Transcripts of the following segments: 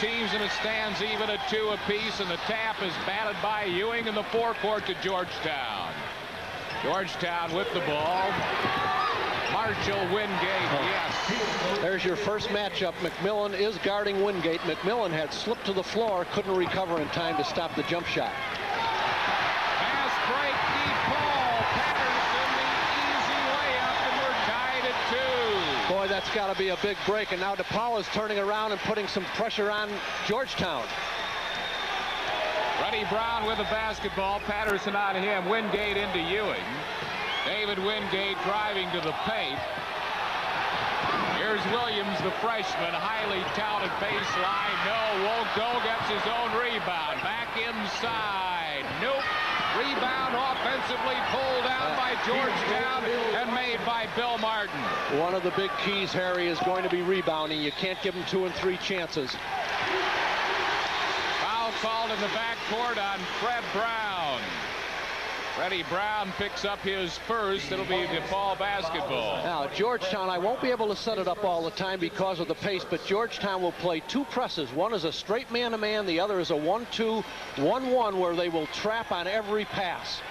teams, and it stands even at 2 apiece, and the tap is batted by Ewing in the forecourt to Georgetown. Georgetown with the ball. Marshall, Wingate, yes. There's your first matchup. McMillan is guarding Wingate. McMillan had slipped to the floor, couldn't recover in time to stop the jump shot. Fast break, DePaul. Patterson, the easy layup, and we're tied at 2. Boy, that's got to be a big break, and now DePaul is turning around and putting some pressure on Georgetown. Freddie Brown with the basketball. Patterson on him. Wingate into Ewing. David Wingate driving to the paint. Here's Williams, the freshman, highly touted baseline. No, won't go, gets his own rebound. Back inside. Nope. Rebound offensively pulled out by Georgetown and made by Bill Martin. One of the big keys, Harry, is going to be rebounding. You can't give them 2 and 3 chances. Foul called in the backcourt on Fred Brown. Freddie Brown picks up his first. It'll be DePaul basketball. Now, Georgetown, I won't be able to set it up all the time because of the pace, but Georgetown will play 2 presses. One is a straight man-to-man. The other is a 1-2, 1-1, where they will trap on every pass.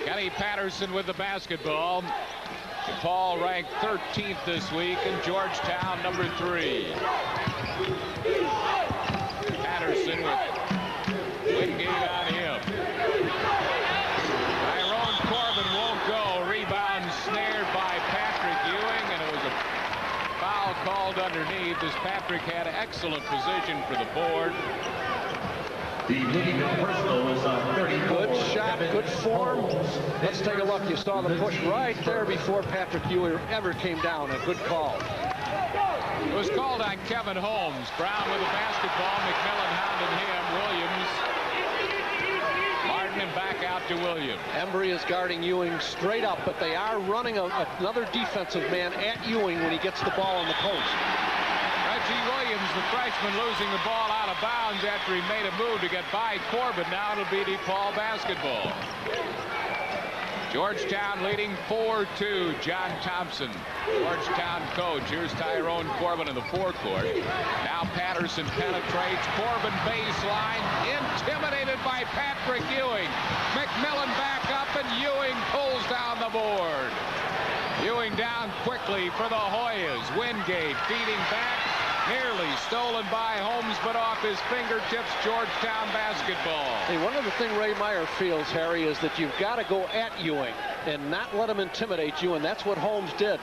Kenny Patterson with the basketball. DePaul ranked 13th this week, and Georgetown number 3. Patterson with Wingate on him. Tyrone Corbin won't go. Rebound snared by Patrick Ewing, and it was a foul called underneath as Patrick had excellent position for the board. The leading personal is 34. Good shot, good form. Let's take a look. You saw the push right there before Patrick Ewing ever came down. A good call. It was called on Kevin Holmes. Brown with the basketball. McMillan hounded him. Williams. Martin and back out to Williams. Embry is guarding Ewing straight up, but they are running another defensive man at Ewing when he gets the ball on the post. Reggie Williams, the freshman, losing the ball out of bounds after he made a move to get by Corbin. Now it'll be DePaul basketball. Georgetown leading 4-2. John Thompson, Georgetown coach. Here's Tyrone Corbin in the forecourt. Now Patterson penetrates. Corbin baseline. Intimidated by Patrick Ewing. McMillan back up, and Ewing pulls down the board. Ewing down quickly for the Hoyas. Wingate feeding back. Nearly stolen by Holmes, but off his fingertips. Georgetown basketball. Hey, one of the things Ray Meyer feels, Harry, is that you've got to go at Ewing and not let him intimidate you, and that's what Holmes did.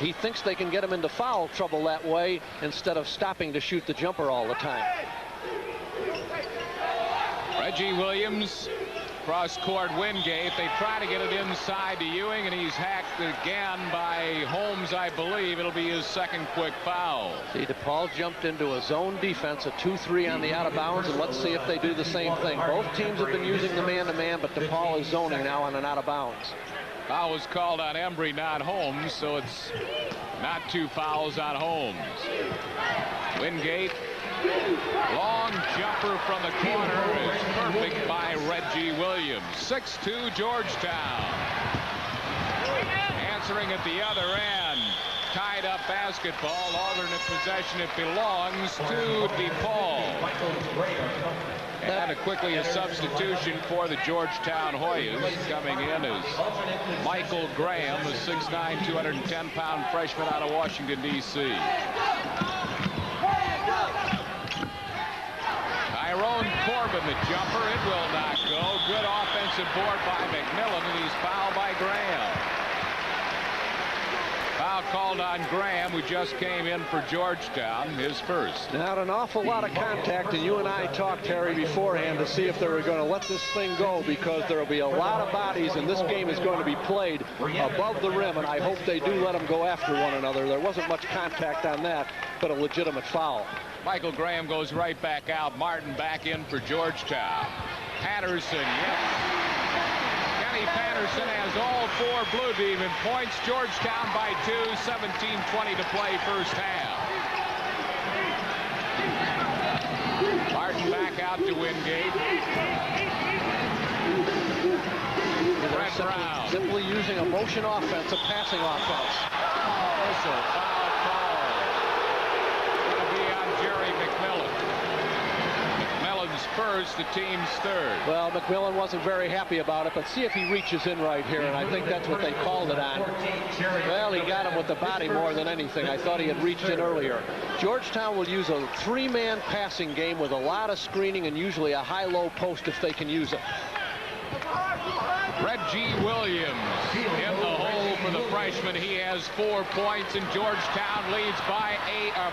He thinks they can get him into foul trouble that way instead of stopping to shoot the jumper all the time. Reggie Williams, cross-court Wingate. They try to get it inside to Ewing, and he's hacked again by Holmes, I believe. It'll be his second quick foul. See, DePaul jumped into a zone defense, a 2-3 on the out of bounds, and let's see if they do the same thing. Both teams have been using the man-to-man, but DePaul is zoning now on an out of bounds. Foul was called on Embry, not Holmes, so it's not 2 fouls on Holmes. Wingate. Long jumper from the corner is perfect by Reggie Williams. 6-2 Georgetown. Answering at the other end. Tied up basketball. Alternate possession. It belongs to DePaul. And quickly a substitution for the Georgetown Hoyas. Coming in is Michael Graham, a 6'9", 210-pound freshman out of Washington, D.C. Tyrone Corbin, the jumper. It will not go. Good offensive board by McMillan, and he's fouled by Graham. Foul called on Graham, who just came in for Georgetown, his first. Not an awful lot of contact, and you and I talked, Harry, beforehand to see if they were going to let this thing go, because there will be a lot of bodies, and this game is going to be played above the rim, and I hope they do let them go after one another. There wasn't much contact on that, but a legitimate foul. Michael Graham goes right back out. Martin back in for Georgetown. Patterson, yep. Kenny Patterson has all 4 Blue Demon points. Georgetown by 2, 17:20 to play first half. Martin back out to Wingate. Fred Brown. Simply using a motion offense, a passing offense. Whistle, foul call. It'll be on Jerry first, the team's third. Well, McMillan wasn't very happy about it, but see if he reaches in right here, and I think that's what they called it on. Well, he got him with the body more than anything. I thought he had reached in earlier. Georgetown will use a three-man passing game with a lot of screening and usually a high-low post if they can use it. Reggie Williams in the hole for the freshman. He has 4 points, and Georgetown leads by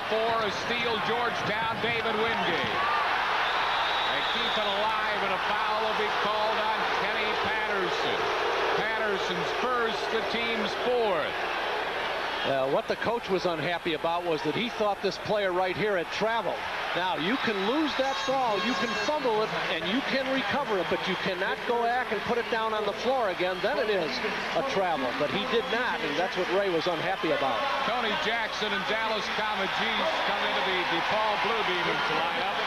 4. A steal, Georgetown, David Wingate. They keep it alive, and a foul will be called on Kenny Patterson. Patterson's first, the team's fourth. What the coach was unhappy about was that he thought this player right here had traveled. Now, you can lose that ball, you can fumble it, and you can recover it, but you cannot go back and put it down on the floor again. Then it is a travel, but he did not, and that's what Ray was unhappy about. Tony Jackson and Dallas Comagese come into the DePaul Blue Demons lineup,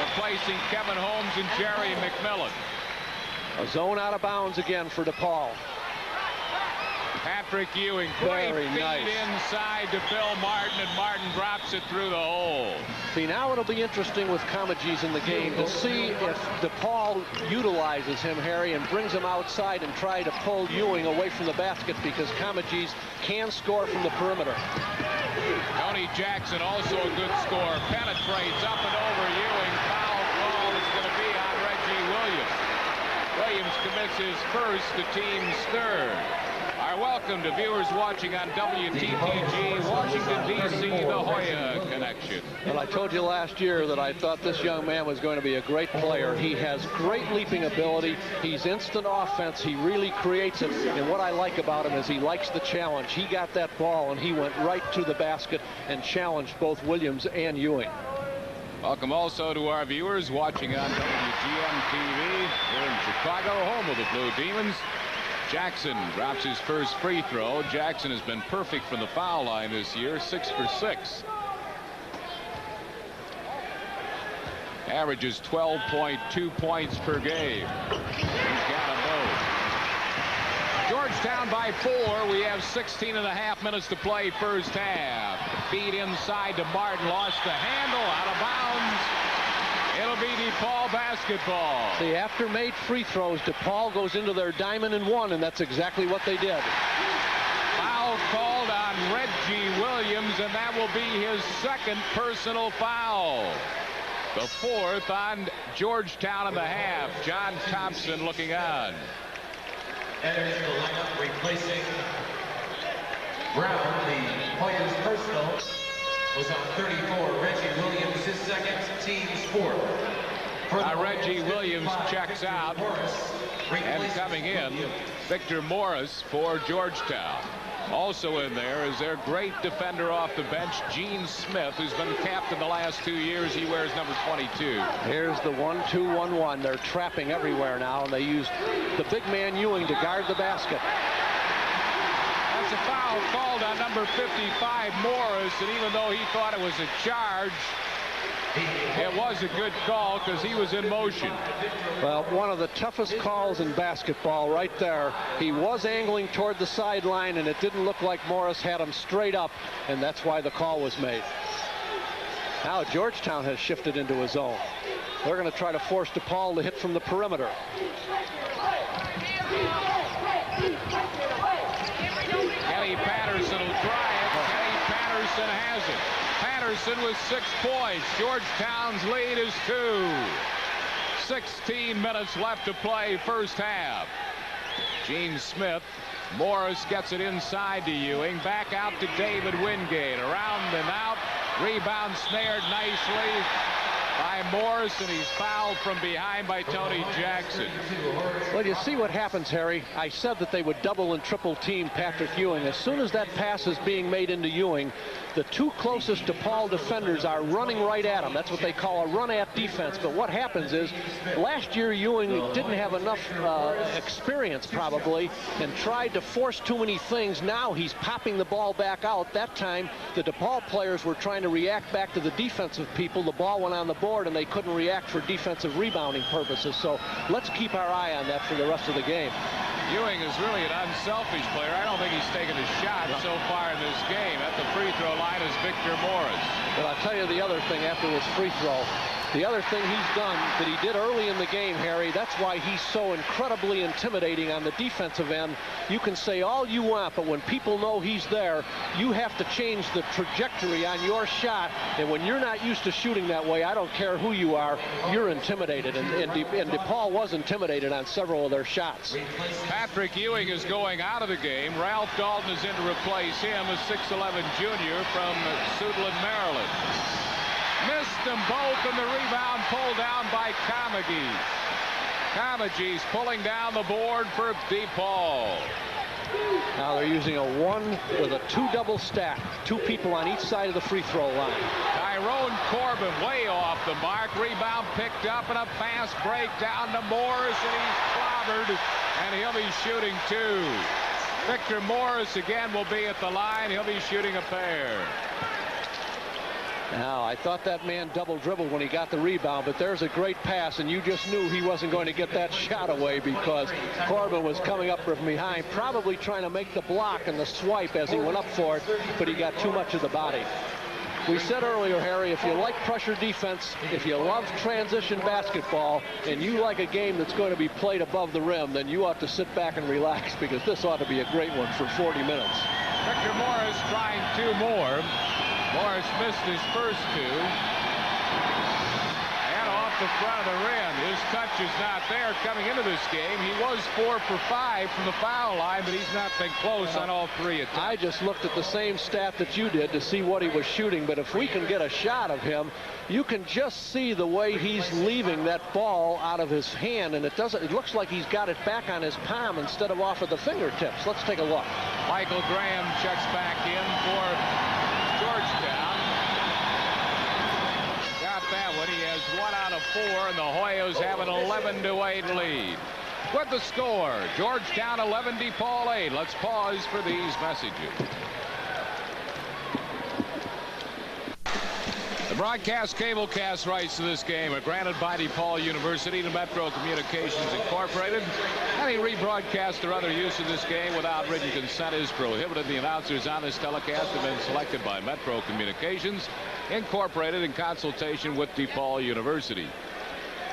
replacing Kevin Holmes and Jerry McMillan. A zone out of bounds again for DePaul. Patrick Ewing, great feed inside to Bill Martin, and Martin drops it through the hole. See, now it'll be interesting with Comagese in the game to see if DePaul utilizes him, Harry, and brings him outside and try to pull Ewing away from the basket, because Comagese can score from the perimeter. Tony Jackson, also a good scorer, penetrates up and over Ewing. Foul call is going to be on Reggie Williams. Williams commits his first, the team's third. Our welcome to viewers watching on WTTG, Washington, D.C., the Hoya Connection. Well, I told you last year that I thought this young man was going to be a great player. He has great leaping ability. He's instant offense. He really creates it. And what I like about him is he likes the challenge. He got that ball, and he went right to the basket and challenged both Williams and Ewing. Welcome also to our viewers watching on WGN TV here in Chicago, home of the Blue Demons. Jackson drops his first free throw. Jackson has been perfect from the foul line this year, 6 for 6. Averages 12.2 points per game. He's got them both. Georgetown by 4. We have 16 and a half minutes to play first half. Feed inside to Martin, lost the handle, out of bounds. It'll be DePaul basketball. See, after made free throws, DePaul goes into their diamond and one, and that's exactly what they did. Foul called on Reggie Williams, and that will be his second personal foul. The fourth on Georgetown in the half. John Thompson looking on. Enters the lineup replacing Brown. The Hoyas' personal was on 34. Reggie Williams, his second, team's fourth. Reggie Williams checks out, and coming in, Victor Morris for Georgetown. Also in there is their great defender off the bench, Gene Smith, who's been captain the last 2 years. He wears number 22. Here's the 1-2-1-1. They're trapping everywhere now, and they use the big man Ewing to guard the basket. That's a foul called on number 55, Morris, and even though he thought it was a charge, it was a good call because he was in motion. Well, one of the toughest calls in basketball right there. He was angling toward the sideline, and it didn't look like Morris had him straight up, and that's why the call was made. Now Georgetown has shifted into a zone. They're going to try to force DePaul to hit from the perimeter. Kenny Patterson will try it. Kenny Patterson has it. Patterson with 6 points. Georgetown's lead is 2. 16 minutes left to play first half. Gene Smith. Morris gets it inside to Ewing. Back out to David Wingate. Around and out. Rebound snared nicely by Morris, and he's fouled from behind by Tony Jackson. Well, you see what happens, Harry. I said that they would double and triple team Patrick Ewing. As soon as that pass is being made into Ewing, the two closest DePaul defenders are running right at him. That's what they call a run-at defense. But what happens is, last year Ewing didn't have enough experience, probably, and tried to force too many things. Now he's popping the ball back out. That time, the DePaul players were trying to react back to the defensive people. The ball went on the board, and they couldn't react for defensive rebounding purposes. So let's keep our eye on that for the rest of the game. Ewing is really an unselfish player. I don't think he's taken a shot so far in this game. At the free throw line is Victor Morris. But I'll tell you the other thing after this free throw. The other thing he's done that he did early in the game, Harry, that's why he's so incredibly intimidating on the defensive end. You can say all you want, but when people know he's there, you have to change the trajectory on your shot. And when you're not used to shooting that way, I don't care who you are, you're intimidated. And DePaul was intimidated on several of their shots. Patrick Ewing is going out of the game. Ralph Dalton is in to replace him, a 6'11" junior from Suitland, Maryland. Missed them both, and the rebound pulled down by Comegys. Comegys pulling down the board for DePaul. Now they're using a 1 with a 2 double stack. 2 people on each side of the free throw line. Tyrone Corbin way off the mark. Rebound picked up, and a fast break down to Morris, and he's clobbered, and he'll be shooting 2. Victor Morris again will be at the line. He'll be shooting a pair. Now, I thought that man double dribbled when he got the rebound, but there's a great pass, and you just knew he wasn't going to get that shot away because Corbin was coming up from behind, probably trying to make the block and the swipe as he went up for it, but he got too much of the body. We said earlier, Harry, if you like pressure defense, if you love transition basketball, and you like a game that's going to be played above the rim, then you ought to sit back and relax because this ought to be a great one for 40 minutes. Victor Morris trying 2 more. Morris missed his first 2. And off the front of the rim. His touch is not there coming into this game. He was 4 for 5 from the foul line, but he's not been close on all 3 attempts. I just looked at the same stat that you did to see what he was shooting, but if we can get a shot of him, you can just see the way he's leaving that ball out of his hand, and it looks like he's got it back on his palm instead of off of the fingertips. Let's take a look. Michael Graham checks back in for Georgetown. Got that one. He has 1 out of 4, and the Hoyas have an 11-8 lead. With the score, Georgetown 11, DePaul 8. Let's pause for these messages. The broadcast cablecast rights to this game are granted by DePaul University to Metro Communications Incorporated. Any rebroadcast or other use of this game without written consent is prohibited. The announcers on this telecast have been selected by Metro Communications Incorporated in consultation with DePaul University.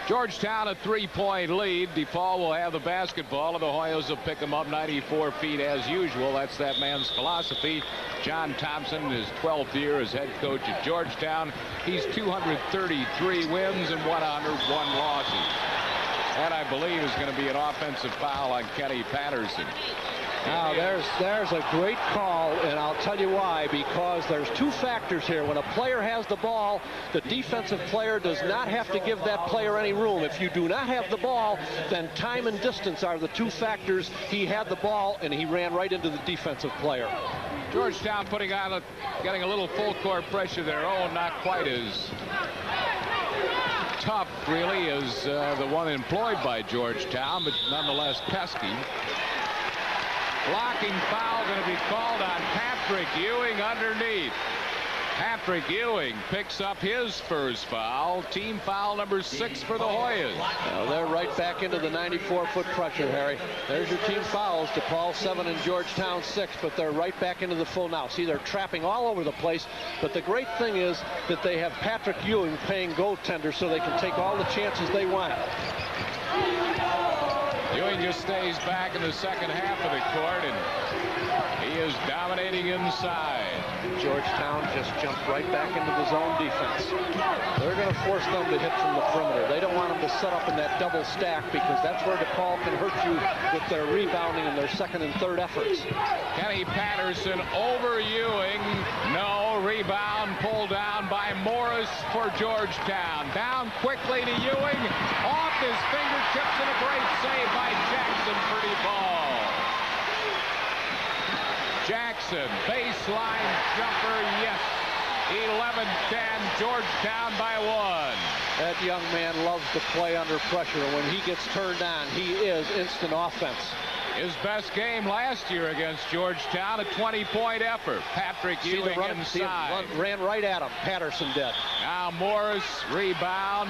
Georgetown a 3-point lead. DePaul will have the basketball, and the Hoyas will pick them up 94 feet as usual. That's that man's philosophy. John Thompson, his 12th year as head coach at Georgetown. He's 233 wins and 101 losses. That, I believe, is going to be an offensive foul on Kenny Patterson. Now, there's a great call, and I'll tell you why, because there's 2 factors here. When a player has the ball, the defensive player does not have to give that player any room. If you do not have the ball, then time and distance are the 2 factors. He had the ball, and he ran right into the defensive player. Georgetown getting a little full court pressure of their own, not quite as tough, really, as the one employed by Georgetown, but nonetheless pesky. Blocking foul going to be called on Patrick Ewing underneath. Patrick Ewing picks up his first foul. Team foul number 6 for the Hoyas. Now they're right back into the 94-foot pressure, Harry. There's your team fouls. DePaul 7 and Georgetown 6, but they're right back into the full now. See, they're trapping all over the place, but the great thing is that they have Patrick Ewing playing goaltender so they can take all the chances they want. Ewing just stays back in the second half of the court, and he is dominating inside. Georgetown just jumped right back into the zone defense. They're going to force them to hit from the perimeter. They don't want them to set up in that double stack because that's where DePaul can hurt you with their rebounding and their second and third efforts. Kenny Patterson over Ewing. No. Rebound pulled down by Morris for Georgetown. Down quickly to Ewing. Off his fingertips, and a great save by Jackson for DePaul. Jackson, baseline jumper, yes. 11-10, Georgetown by 1. That young man loves to play under pressure. When he gets turned on, he is instant offense. His best game last year against Georgetown, a 20-point effort. Patrick Ewing inside. Ran right at him. Patterson did. Now Morris, rebound.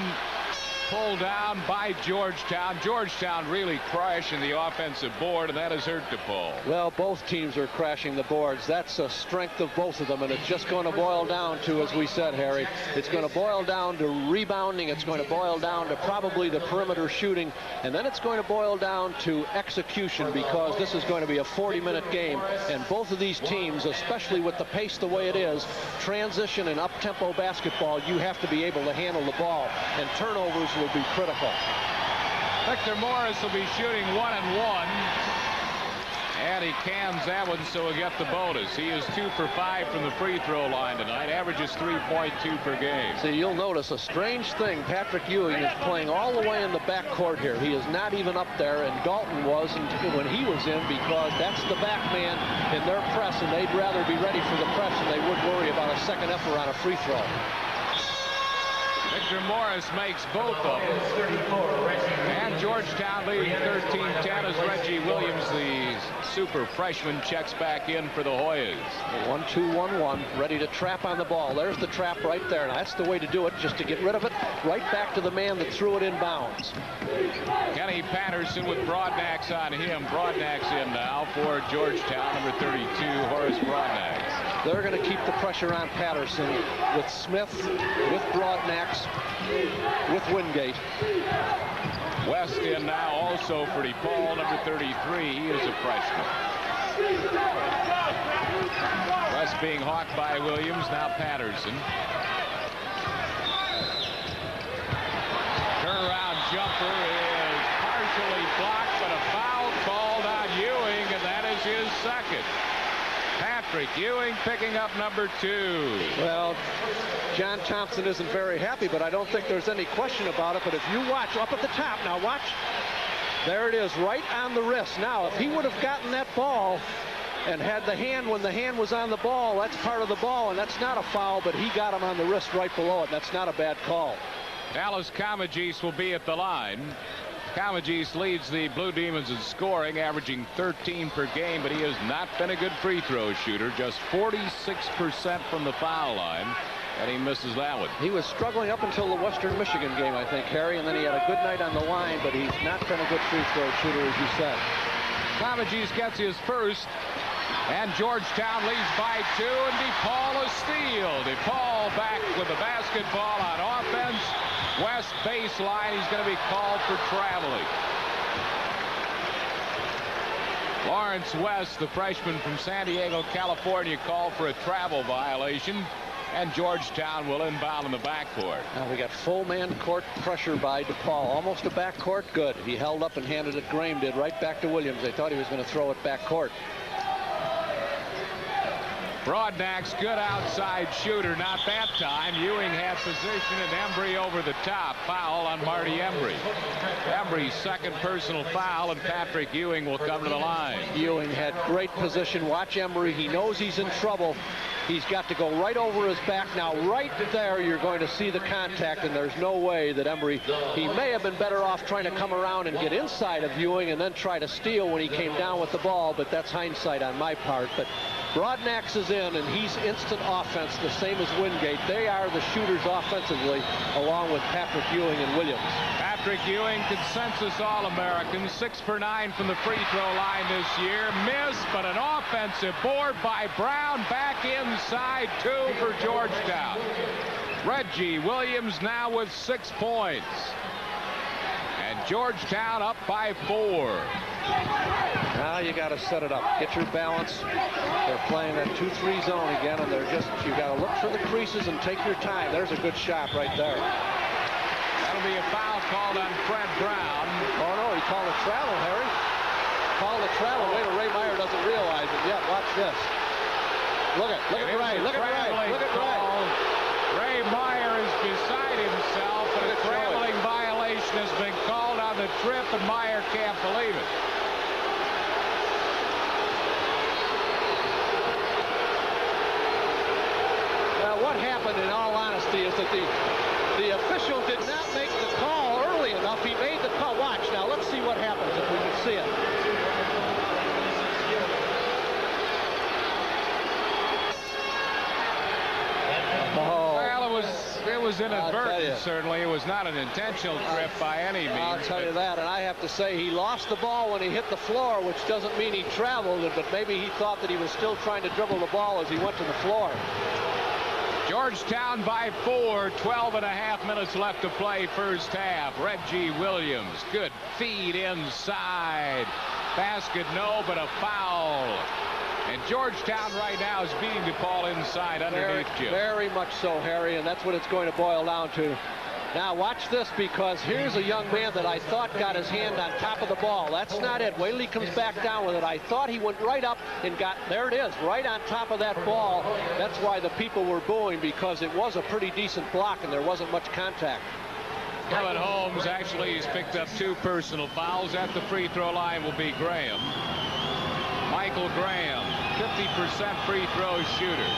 pulled down by Georgetown. Georgetown really crashing the offensive board, and that has hurt DePaul. Well, both teams are crashing the boards. That's a strength of both of them, and it's just going to boil down to, as we said, Harry, it's going to boil down to rebounding. It's going to boil down to probably the perimeter shooting, and then it's going to boil down to execution, because this is going to be a 40-minute game, and both of these teams, especially with the pace the way it is, transition and up-tempo basketball, you have to be able to handle the ball, and turnovers will be critical. Victor Morris will be shooting 1 and 1, and he cans that one, so he'll get the bonus. He is 2 for 5 from the free throw line tonight, averages 3.2 per game. See, you'll notice a strange thing. Patrick Ewing is playing all the way in the backcourt here. He is not even up there, and Dalton wasn't when he was in, because that's the back man in their press, and they'd rather be ready for the press than they would worry about a second effort on a free throw. Victor Morris makes both of them. And Georgetown leading 13-10 as Reggie Williams, the super freshman, checks back in for the Hoyas. 1-2-1-1, ready to trap on the ball. There's the trap right there. Now, that's the way to do it, just to get rid of it right back to the man that threw it in bounds. Kenny Patterson with Broadnax on him. Broadnax in now for Georgetown, number 32, Horace Broadnax. They're going to keep the pressure on Patterson with Smith, with Broadnax, with Wingate. West in now also for DePaul, number 33. He is a freshman. West being hawked by Williams, now Patterson. Turnaround jumper is partially blocked, but a foul called on Ewing, and that is his second. Patrick Ewing picking up number 2. Well, John Thompson isn't very happy, but I don't think there's any question about it. But if you watch up at the top, now watch, there it is right on the wrist. Now, if he would have gotten that ball and had the hand when the hand was on the ball, that's part of the ball, and that's not a foul, but he got him on the wrist right below it. That's not a bad call. Dallas Comagese will be at the line. Comagese leads the Blue Demons in scoring, averaging 13 per game, but he has not been a good free throw shooter, just 46% from the foul line, and he misses that one. He was struggling up until the Western Michigan game, I think, Harry, and then he had a good night on the line, but he's not been a good free throw shooter, as you said. Comagese gets his first, and Georgetown leads by 2, and DePaul a steal. DePaul back with the basketball on offense. West baseline, he's going to be called for traveling. Lawrence West, the freshman from San Diego, California, called for a travel violation, and Georgetown will inbound in the backcourt. Now we got full man court pressure by DePaul. Almost a backcourt, good. He held up and handed it, Graham did, right back to Williams. They thought he was going to throw it backcourt. Broadnax, good outside shooter, not that time. Ewing had position, and Embry over the top. Foul on Marty Embry. Embry's second personal foul, and Patrick Ewing will come to the line. Ewing had great position. Watch Embry. He knows he's in trouble. He's got to go right over his back. Now, right there, you're going to see the contact, and there's no way that Embry, he may have been better off trying to come around and get inside of Ewing and then try to steal when he came down with the ball, but that's hindsight on my part. But Broadnax is in, and he's instant offense, the same as Wingate. They are the shooters offensively, along with Patrick Ewing and Williams. Patrick Ewing, consensus All-American, 6 for 9 from the free throw line this year. Missed, but an offensive board by Brown. Back inside, 2 for Georgetown. Reggie Williams now with 6 points. And Georgetown up by 4. Now you got to set it up, get your balance. They're playing that 2-3 zone again, and they're just, you got to look for the creases and take your time. There's a good shot right there. That'll be a foul called on Fred Brown. Oh no, he called a travel, Harry. Called a travel. Wait till Ray Meyer doesn't realize it yet. Watch this. Look at Ray. Look at Ray. Look at Ray. Ray Meyer is beside himself, and a traveling violation has been called on the trip, and Meyer can't believe it. What happened, in all honesty, is that the official did not make the call early enough. He made the call. Watch now. Let's see what happens if we can see it. Oh. Well, it was inadvertent, certainly. It was not an intentional trip by any means. I'll tell you that, and I have to say he lost the ball when he hit the floor, which doesn't mean he traveled it, but maybe he thought that he was still trying to dribble the ball as he went to the floor. Georgetown by 4, 12.5 minutes left to play first half. Reggie Williams, good feed inside. Basket, no, but a foul. And Georgetown right now is beating DePaul inside underneath Jim. Very much so, Harry, and that's what it's going to boil down to. Now watch this, because here's a young man that I thought got his hand on top of the ball. That's not it. Wait till he comes back down with it. I thought he went right up and got, there it is, right on top of that ball. That's why the people were booing, because it was a pretty decent block and there wasn't much contact. Kevin Holmes actually has picked up 2 personal fouls. At the free throw line will be Graham. Michael Graham, 50% free throw shooter.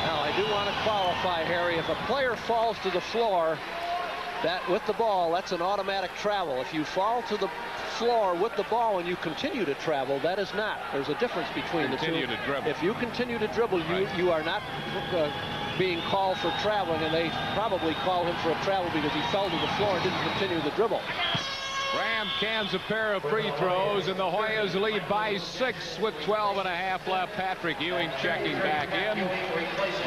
Now I do want to qualify, Harry, if a player falls to the floor that with the ball, that's an automatic travel. If you fall to the floor with the ball and you continue to travel, that is not. There's a difference between the two. Continue to dribble. If you continue to dribble, you are not being called for traveling, and they probably call him for a travel because he fell to the floor and didn't continue the dribble. Graham cans a pair of free throws, and the Hoyas lead by 6 with 12.5 left. Patrick Ewing checking back in.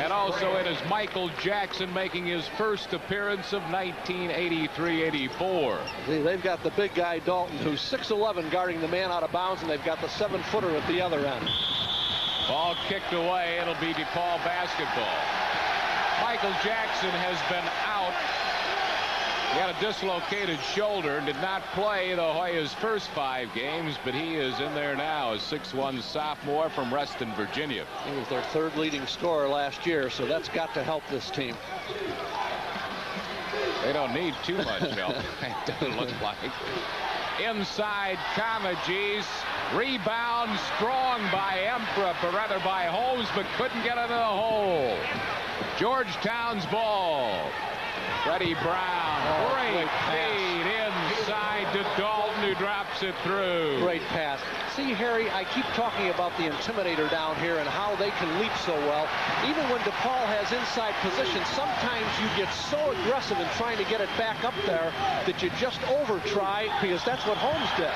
And also it is Michael Jackson making his first appearance of 1983-84. See, they've got the big guy Dalton, who's 6'11", guarding the man out of bounds, and they've got the 7-footer at the other end. Ball kicked away. It'll be DePaul basketball. Michael Jackson has been out. He had a dislocated shoulder and did not play the Hoyas' first 5 games, but he is in there now, a 6'1" sophomore from Reston, Virginia. He was their 3rd leading scorer last year, so that's got to help this team. They don't need too much help, it doesn't look like. Inside Kamajis, rebound strong by Emperor, but rather by Holmes, but couldn't get it in the hole. Georgetown's ball. Freddie Brown, great feed inside to Dalton, who drops it through. Great pass. See, Harry, I keep talking about the intimidator down here and how they can leap so well. Even when DePaul has inside position, sometimes you get so aggressive in trying to get it back up there that you just over-try, because that's what Holmes did.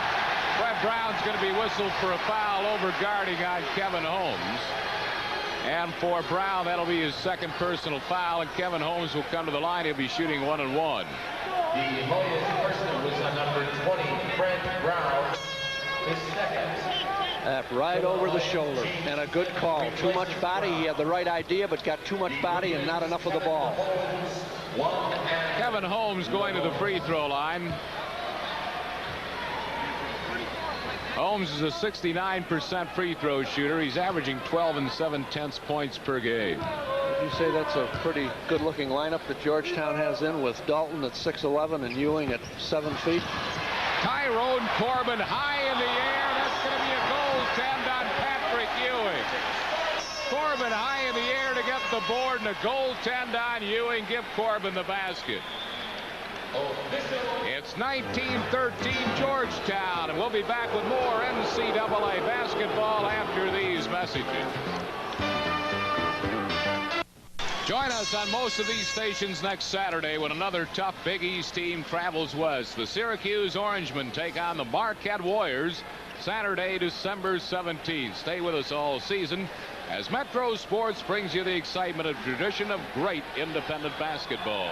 Fred Brown's going to be whistled for a foul over guarding on Kevin Holmes. And for Brown, that'll be his 2nd personal foul, and Kevin Holmes will come to the line. He'll be shooting 1-1. The Hoyas' person was on number 20, Fred Brown. His 2nd. Right over the shoulder, and a good call. Too much body. He had the right idea, but got too much body and not enough of the ball. Kevin Holmes going to the free throw line. Holmes is a 69% free throw shooter. He's averaging 12 7/10 points per game. Would you say that's a pretty good-looking lineup that Georgetown has in, with Dalton at 6'11" and Ewing at 7 feet? Tyrone Corbin high in the air. That's going to be a goaltend on Patrick Ewing. Corbin high in the air to get the board, and a goaltend on Ewing. Give Corbin the basket. It's 1913 Georgetown, and we'll be back with more NCAA basketball after these messages. Join us on most of these stations next Saturday when another tough Big East team travels west. The Syracuse Orangemen take on the Marquette Warriors Saturday, December 17th. Stay with us all season as Metro Sports brings you the excitement and tradition of great independent basketball.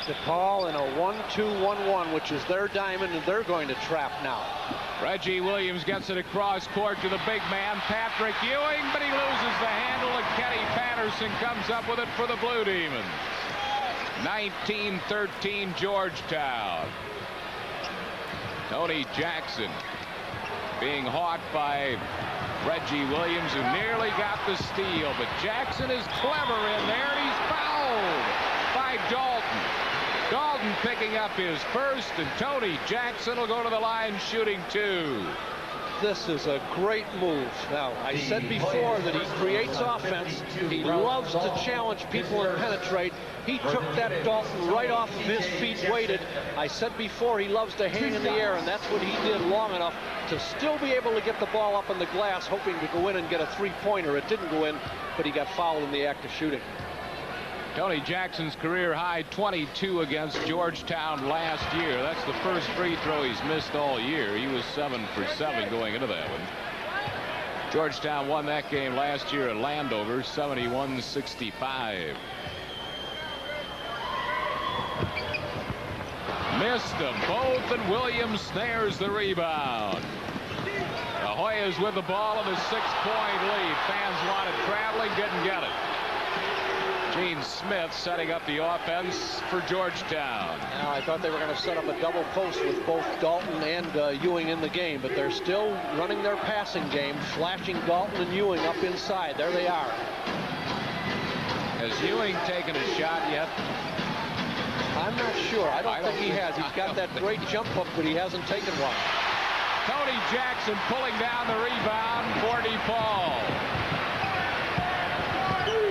DePaul in a 1-2-1-1, which is their diamond, and they're going to trap now. Reggie Williams gets it across court to the big man, Patrick Ewing, but he loses the handle, and Kenny Patterson comes up with it for the Blue Demons. 1913 Georgetown. Tony Jackson being hawked by Reggie Williams, who nearly got the steal, but Jackson is clever in there, and he's fouled by Dalton. Dalton picking up his first, and Tony Jackson will go to the line shooting 2. This is a great move. Now, I said before that he creates offense. He loves to challenge people and penetrate. He took that Dalton right off of his feet, waited. I said before he loves to hang in the air, and that's what he did long enough to still be able to get the ball up on the glass, hoping to go in and get a 3-pointer. It didn't go in, but he got fouled in the act of shooting. Tony Jackson's career high 22 against Georgetown last year. That's the first free throw he's missed all year. He was 7 for 7 going into that one. Georgetown won that game last year at Landover, 71-65. Missed them both, and Williams snares the rebound. The Hoyas with the ball in a 6-point lead. Fans want it traveling, didn't get it. Gene Smith setting up the offense for Georgetown. Now, I thought they were going to set up a double post with both Dalton and Ewing in the game, but they're still running their passing game, flashing Dalton and Ewing up inside. There they are. Has Ewing taken a shot yet? I'm not sure. I don't think he has. He's got that great jump hook, but he hasn't taken one. Tony Jackson pulling down the rebound for DePaul.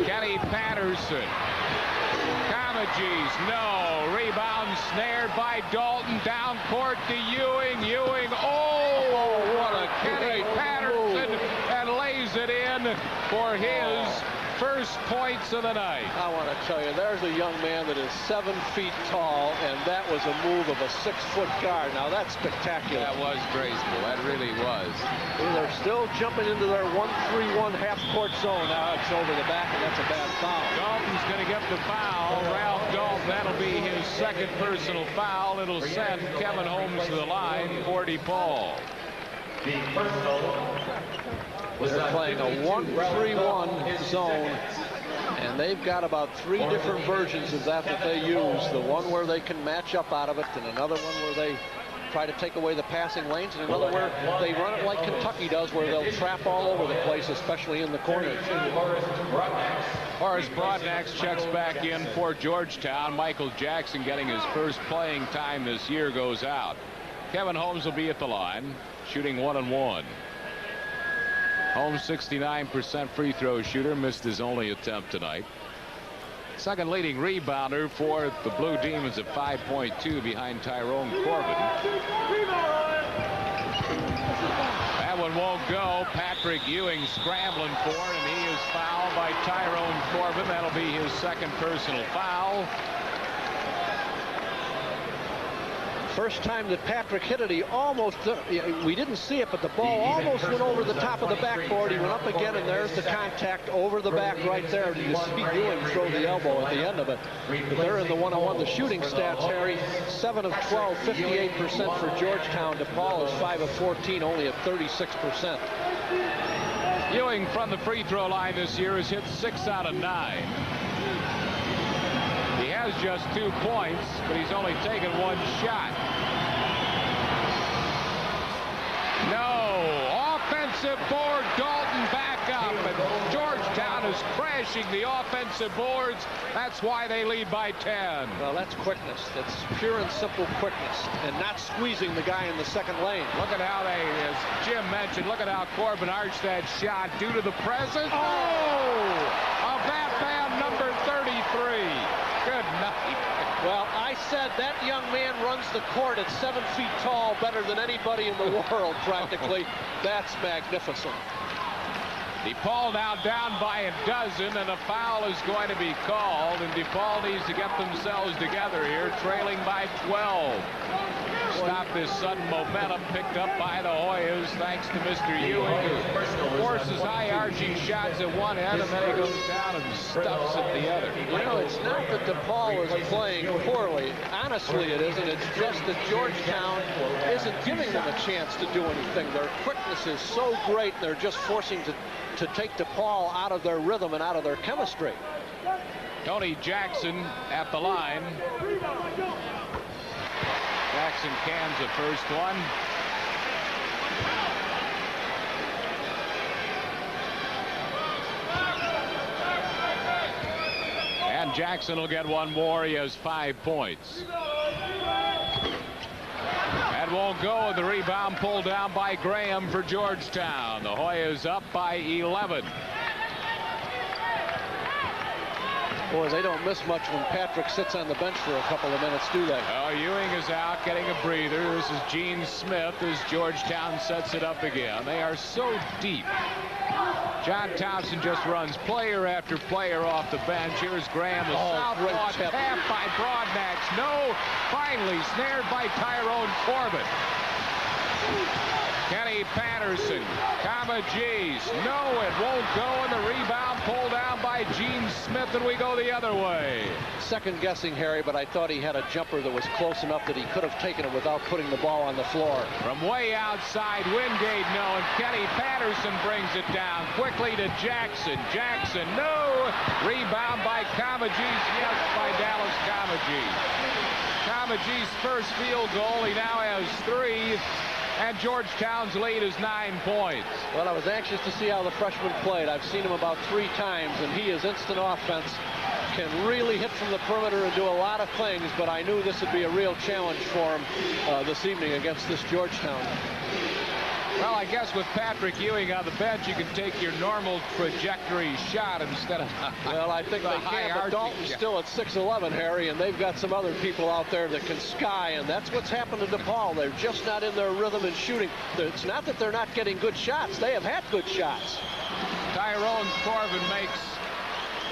Kenny Patterson. Comegys, no. Rebound snared by Dalton. Down court to Ewing. Ewing, oh, what a Kenny Patterson, and lays it in for his first points of the night. I want to tell you, there's a young man that is 7 feet tall, and that was a move of a 6-foot guard. Now, that's spectacular. That was graceful. That really was. They're still jumping into their 1-3-1 half-court zone. Now it's over the back, and that's a bad foul. Dalton's going to get the foul. Ralph Dalton, that'll be his second personal foul. It'll send Kevin Holmes to the line for DePaul. The personal was They're playing a 1-3-1 zone, and they've got about 3 different versions of that they use. The one where they can match up out of it, and another one where they try to take away the passing lanes, and another where they run it like Kentucky does, where they'll trap all over the place, especially in the corners. Horace Broadnax checks back in for Georgetown. Michael Jackson, getting his first playing time this year, goes out. Kevin Holmes will be at the line, shooting 1-1. Holmes, 69% free throw shooter, missed his only attempt tonight. Second leading rebounder for the Blue Demons at 5.2 behind Tyrone Corbin. That one won't go. Patrick Ewing scrambling for it, and he is fouled by Tyrone Corbin. That'll be his second personal foul. First time that Patrick hit it, he almost, we didn't see it, but the ball almost went over the top of the backboard. He went up again, and there's the contact over the back right there. You see Ewing throw the elbow at the end of it. But they're in the 1-on-1. The shooting stats, Harry, 7 of 12, 58% for Georgetown. DePaul is 5 of 14, only at 36%. Ewing from the free throw line this year has hit 6 out of 9. He has just 2 points, but he's only taken 1 shot. No. Offensive board. Dalton back up. And Georgetown is crashing the offensive boards. That's why they lead by 10. Well, that's quickness. That's pure and simple quickness, and not squeezing the guy in the second lane. Look at how they, as Jim mentioned, look at how Corbin arched that shot due to the presence. Of that man, number 33. Good night. Well, I said that young man runs the court at 7 feet tall better than anybody in the world, practically. That's magnificent. DePaul now down by a dozen, and a foul is going to be called, and DePaul needs to get themselves together here, trailing by 12. Stop this sudden momentum picked up by the Hoyas, thanks to Mr. Ewing, who forces high arching shots at one end, and then he goes down and stuffs at the other. You know, it's not that DePaul is playing poorly. Honestly, it isn't. It's just that Georgetown isn't giving them a chance to do anything. Their quickness is so great, they're just forcing to take DePaul out of their rhythm and out of their chemistry. Tony Jackson at the line. Jackson cans the first one. And Jackson will get one more. He has 5 points. That won't go. The rebound pulled down by Graham for Georgetown. The Hoyas up by 11. Boy, they don't miss much when Patrick sits on the bench for a couple of minutes, do they? Oh, Ewing is out getting a breather. This is Gene Smith as Georgetown sets it up again. They are so deep. John Thompson just runs player after player off the bench. Here's Graham, the southpaw tap by Broadnax. No, finally snared by Tyrone Corbin. Kenny Patterson, Kamajis. No, it won't go, and the rebound pulled down by Gene Smith, and we go the other way. Second guessing, Harry, but I thought he had a jumper that was close enough that he could have taken it without putting the ball on the floor. From way outside, Wingate, no, and Kenny Patterson brings it down quickly to Jackson. Jackson, no. Rebound by Kamajis, yes, by Dallas Kamajis. Kamajis' first field goal, he now has 3. And Georgetown's lead is 9 points. Well, I was anxious to see how the freshman played. I've seen him about 3 times, and he is instant offense. Can really hit from the perimeter and do a lot of things, but I knew this would be a real challenge for him this evening against this Georgetown. Well, I guess with Patrick Ewing on the bench, you can take your normal trajectory shot instead of well, I think they can, but Dalton's still at 6'11", Harry, and they've got some other people out there that can sky, and that's what's happened to DePaul. They're just not in their rhythm in shooting. It's not that they're not getting good shots. They have had good shots. Tyrone Corbin makes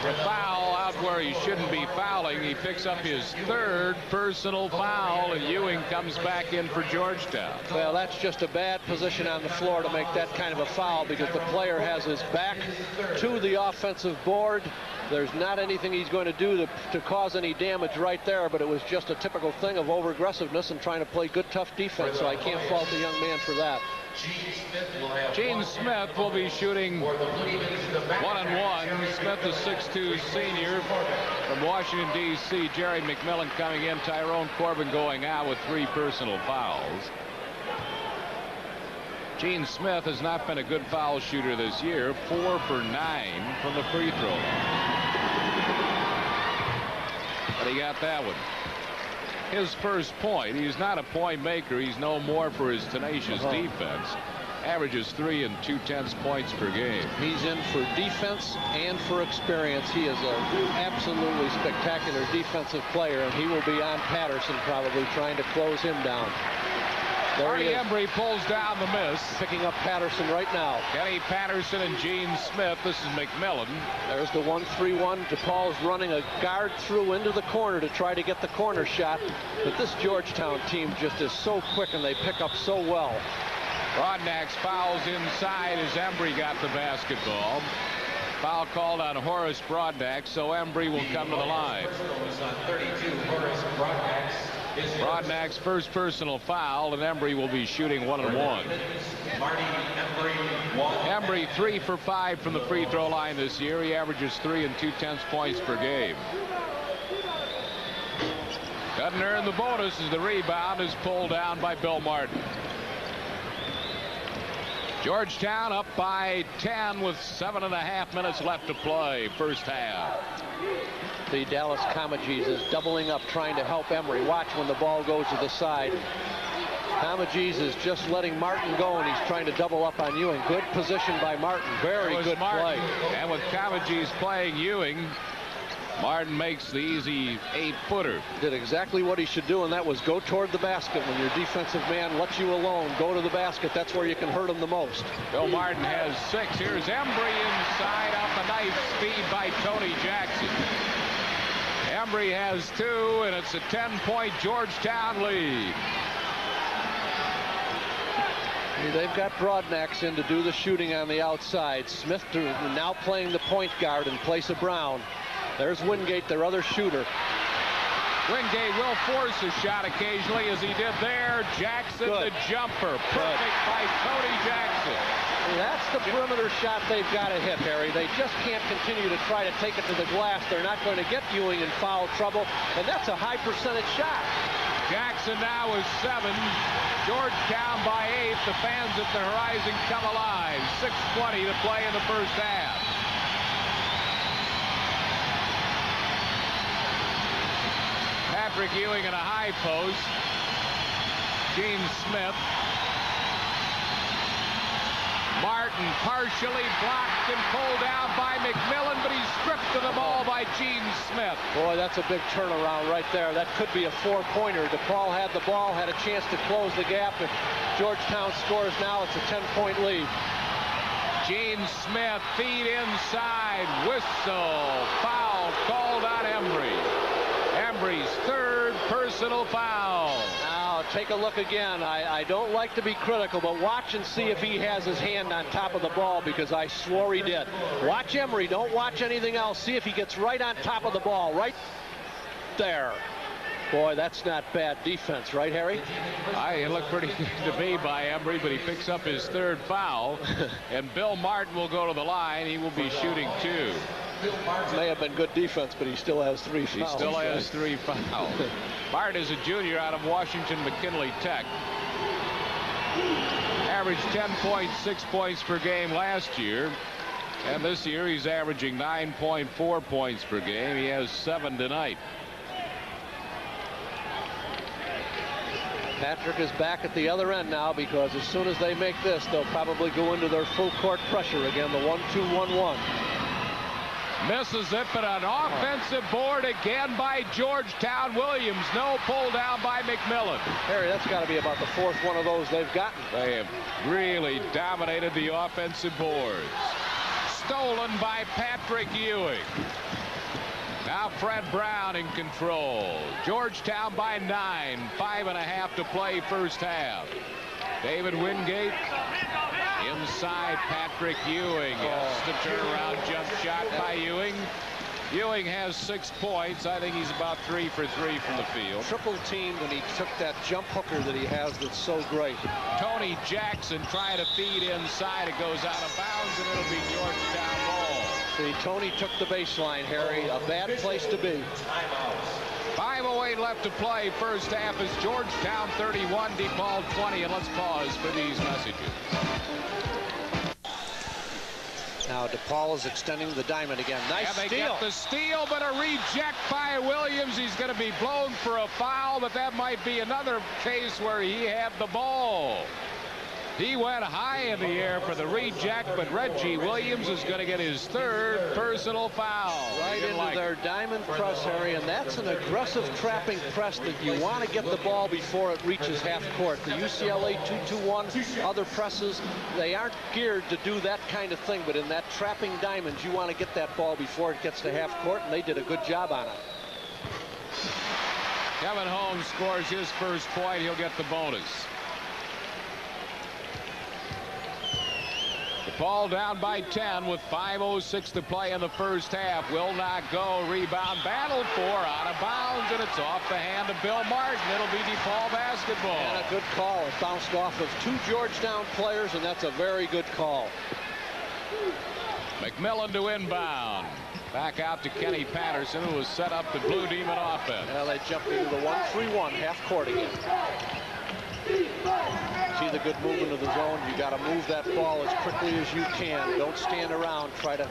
the foul out where he shouldn't be fouling. He picks up his 3rd personal foul, and Ewing comes back in for Georgetown. Well, that's just a bad position on the floor to make that kind of a foul, because the player has his back to the offensive board. There's not anything he's going to do to cause any damage right there, but it was just a typical thing of over-aggressiveness and trying to play good, tough defense, so I can't fault the young man for that. Gene Smith will be shooting 1-on-1. Smith, the 6'2" senior from Washington, D.C. Jerry McMillan coming in. Tyrone Corbin going out with 3 personal fouls. Gene Smith has not been a good foul shooter this year. 4 for 9 from the free throw line. But he got that one. His first point. He's not a point maker. He's no more for his tenacious defense. Averages 3 2/10 points per game. He's in for defense and for experience. He is an absolutely spectacular defensive player, and he will be on Patterson probably trying to close him down. Marty Embry pulls down the miss. Picking up Patterson right now. Kenny Patterson and Gene Smith. This is McMillan. There's the 1-3-1. DePaul's running a guard through into the corner to try to get the corner shot. But this Georgetown team just is so quick, and they pick up so well. Broadnax fouls inside as Embry got the basketball. Foul called on Horace Broadnax, so Embry will come to the line. Broadnax's first personal foul, and Embry will be shooting 1-on-1. Embry 3 for 5 from the free throw line this year. He averages 3 2/10 points per game. Doesn't earn the bonus as the rebound is pulled down by Bill Martin. Georgetown up by 10 with 7.5 minutes left to play, first half. The Dallas Kamajis is doubling up, trying to help Embry. Watch when the ball goes to the side. Kamajis is just letting Martin go, and he's trying to double up on Ewing. Good position by Martin. Very good play. And with Kamajis playing Ewing, Martin makes the easy 8-footer. Did exactly what he should do, and that was go toward the basket. When your defensive man lets you alone, go to the basket. That's where you can hurt him the most. Bill Martin has 6. Here's Embry inside off the knife speed by Tony Jackson. Embry has 2, and it's a 10-point Georgetown lead. They've got Broadnax in to do the shooting on the outside. Smith now playing the point guard in place of Brown. There's Wingate, their other shooter. Wingate will force a shot occasionally, as he did there. Jackson, the jumper. Perfect by Tony Jackson. That's the perimeter shot they've got to hit, Harry. They just can't continue to try to take it to the glass. They're not going to get Ewing in foul trouble, and that's a high percentage shot. Jackson now is 7. Georgetown by 8. The fans at the horizon come alive. 6:20 to play in the first half. Patrick Ewing in a high post. Gene Smith. Martin partially blocked and pulled down by McMillan, but he's stripped of the ball by Gene Smith. Boy, that's a big turnaround right there. That could be a 4-pointer. DePaul had the ball, had a chance to close the gap. If Georgetown scores now, it's a 10-point lead. Gene Smith, feed inside, whistle, foul called on Embry. Embry's third personal foul. Now take a look again. I don't like to be critical, but watch and see if he has his hand on top of the ball, because I swore he did. Watch Embry, don't watch anything else. See if he gets right on top of the ball, right there. Boy, that's not bad defense, right, Harry? It looked pretty good to me by Embry, but he picks up his third foul, and Bill Martin will go to the line. He will be shooting 2. May have been good defense, but he still has 3 fouls. He still has 3 fouls. Martin is a junior out of Washington McKinley Tech. Averaged 10.6 points per game last year, and this year he's averaging 9.4 points per game. He has 7 tonight. Patrick is back at the other end now, because as soon as they make this, they'll probably go into their full court pressure again, the 1-2-1-1. Misses it, but an offensive board again by Georgetown. Williams, no pull down by McMillan. Harry, that's got to be about the 4th one of those they've gotten. They have really dominated the offensive boards. Stolen by Patrick Ewing. Now Fred Brown in control. Georgetown by 9. 5.5 to play first half. David Wingate inside Patrick Ewing. Yes, the turnaround jump shot by Ewing. Ewing has 6 points. I think he's about 3 for 3 from the field. Triple teamed, and he took that jump hooker that he has that's so great. Tony Jackson trying to feed inside. It goes out of bounds, and it'll be Georgetown ball. See, Tony took the baseline, Harry. A bad place to be. 5:08 left to play. First half is Georgetown 31, DePaul 20, and let's pause for these messages. Now DePaul is extending the diamond again. Nice steal. They get the steal, but a reject by Williams. He's going to be blown for a foul, but that might be another case where he had the ball. He went high in the air for the reject, but Reggie Williams is going to get his 3rd personal foul. Right into their diamond press, Harry, and that's an aggressive trapping press that you want to get the ball before it reaches half court. The UCLA 2-2-1, other presses, they aren't geared to do that kind of thing, but in that trapping diamonds, you want to get that ball before it gets to half court, and they did a good job on it. Kevin Holmes scores his first point. He'll get the bonus. DePaul down by 10 with 5:06 to play in the first half. Will not go. Rebound battled for, out of bounds, and it's off the hand of Bill Martin. It'll be DePaul basketball. And a good call. It bounced off of 2 Georgetown players, and that's a very good call. McMillan to inbound. Back out to Kenny Patterson, who was set up the Blue Demon offense. Well, they jumped into the 1-3-1 half court again. See the good movement of the zone. You got to move that ball as quickly as you can. Don't stand around. Try to.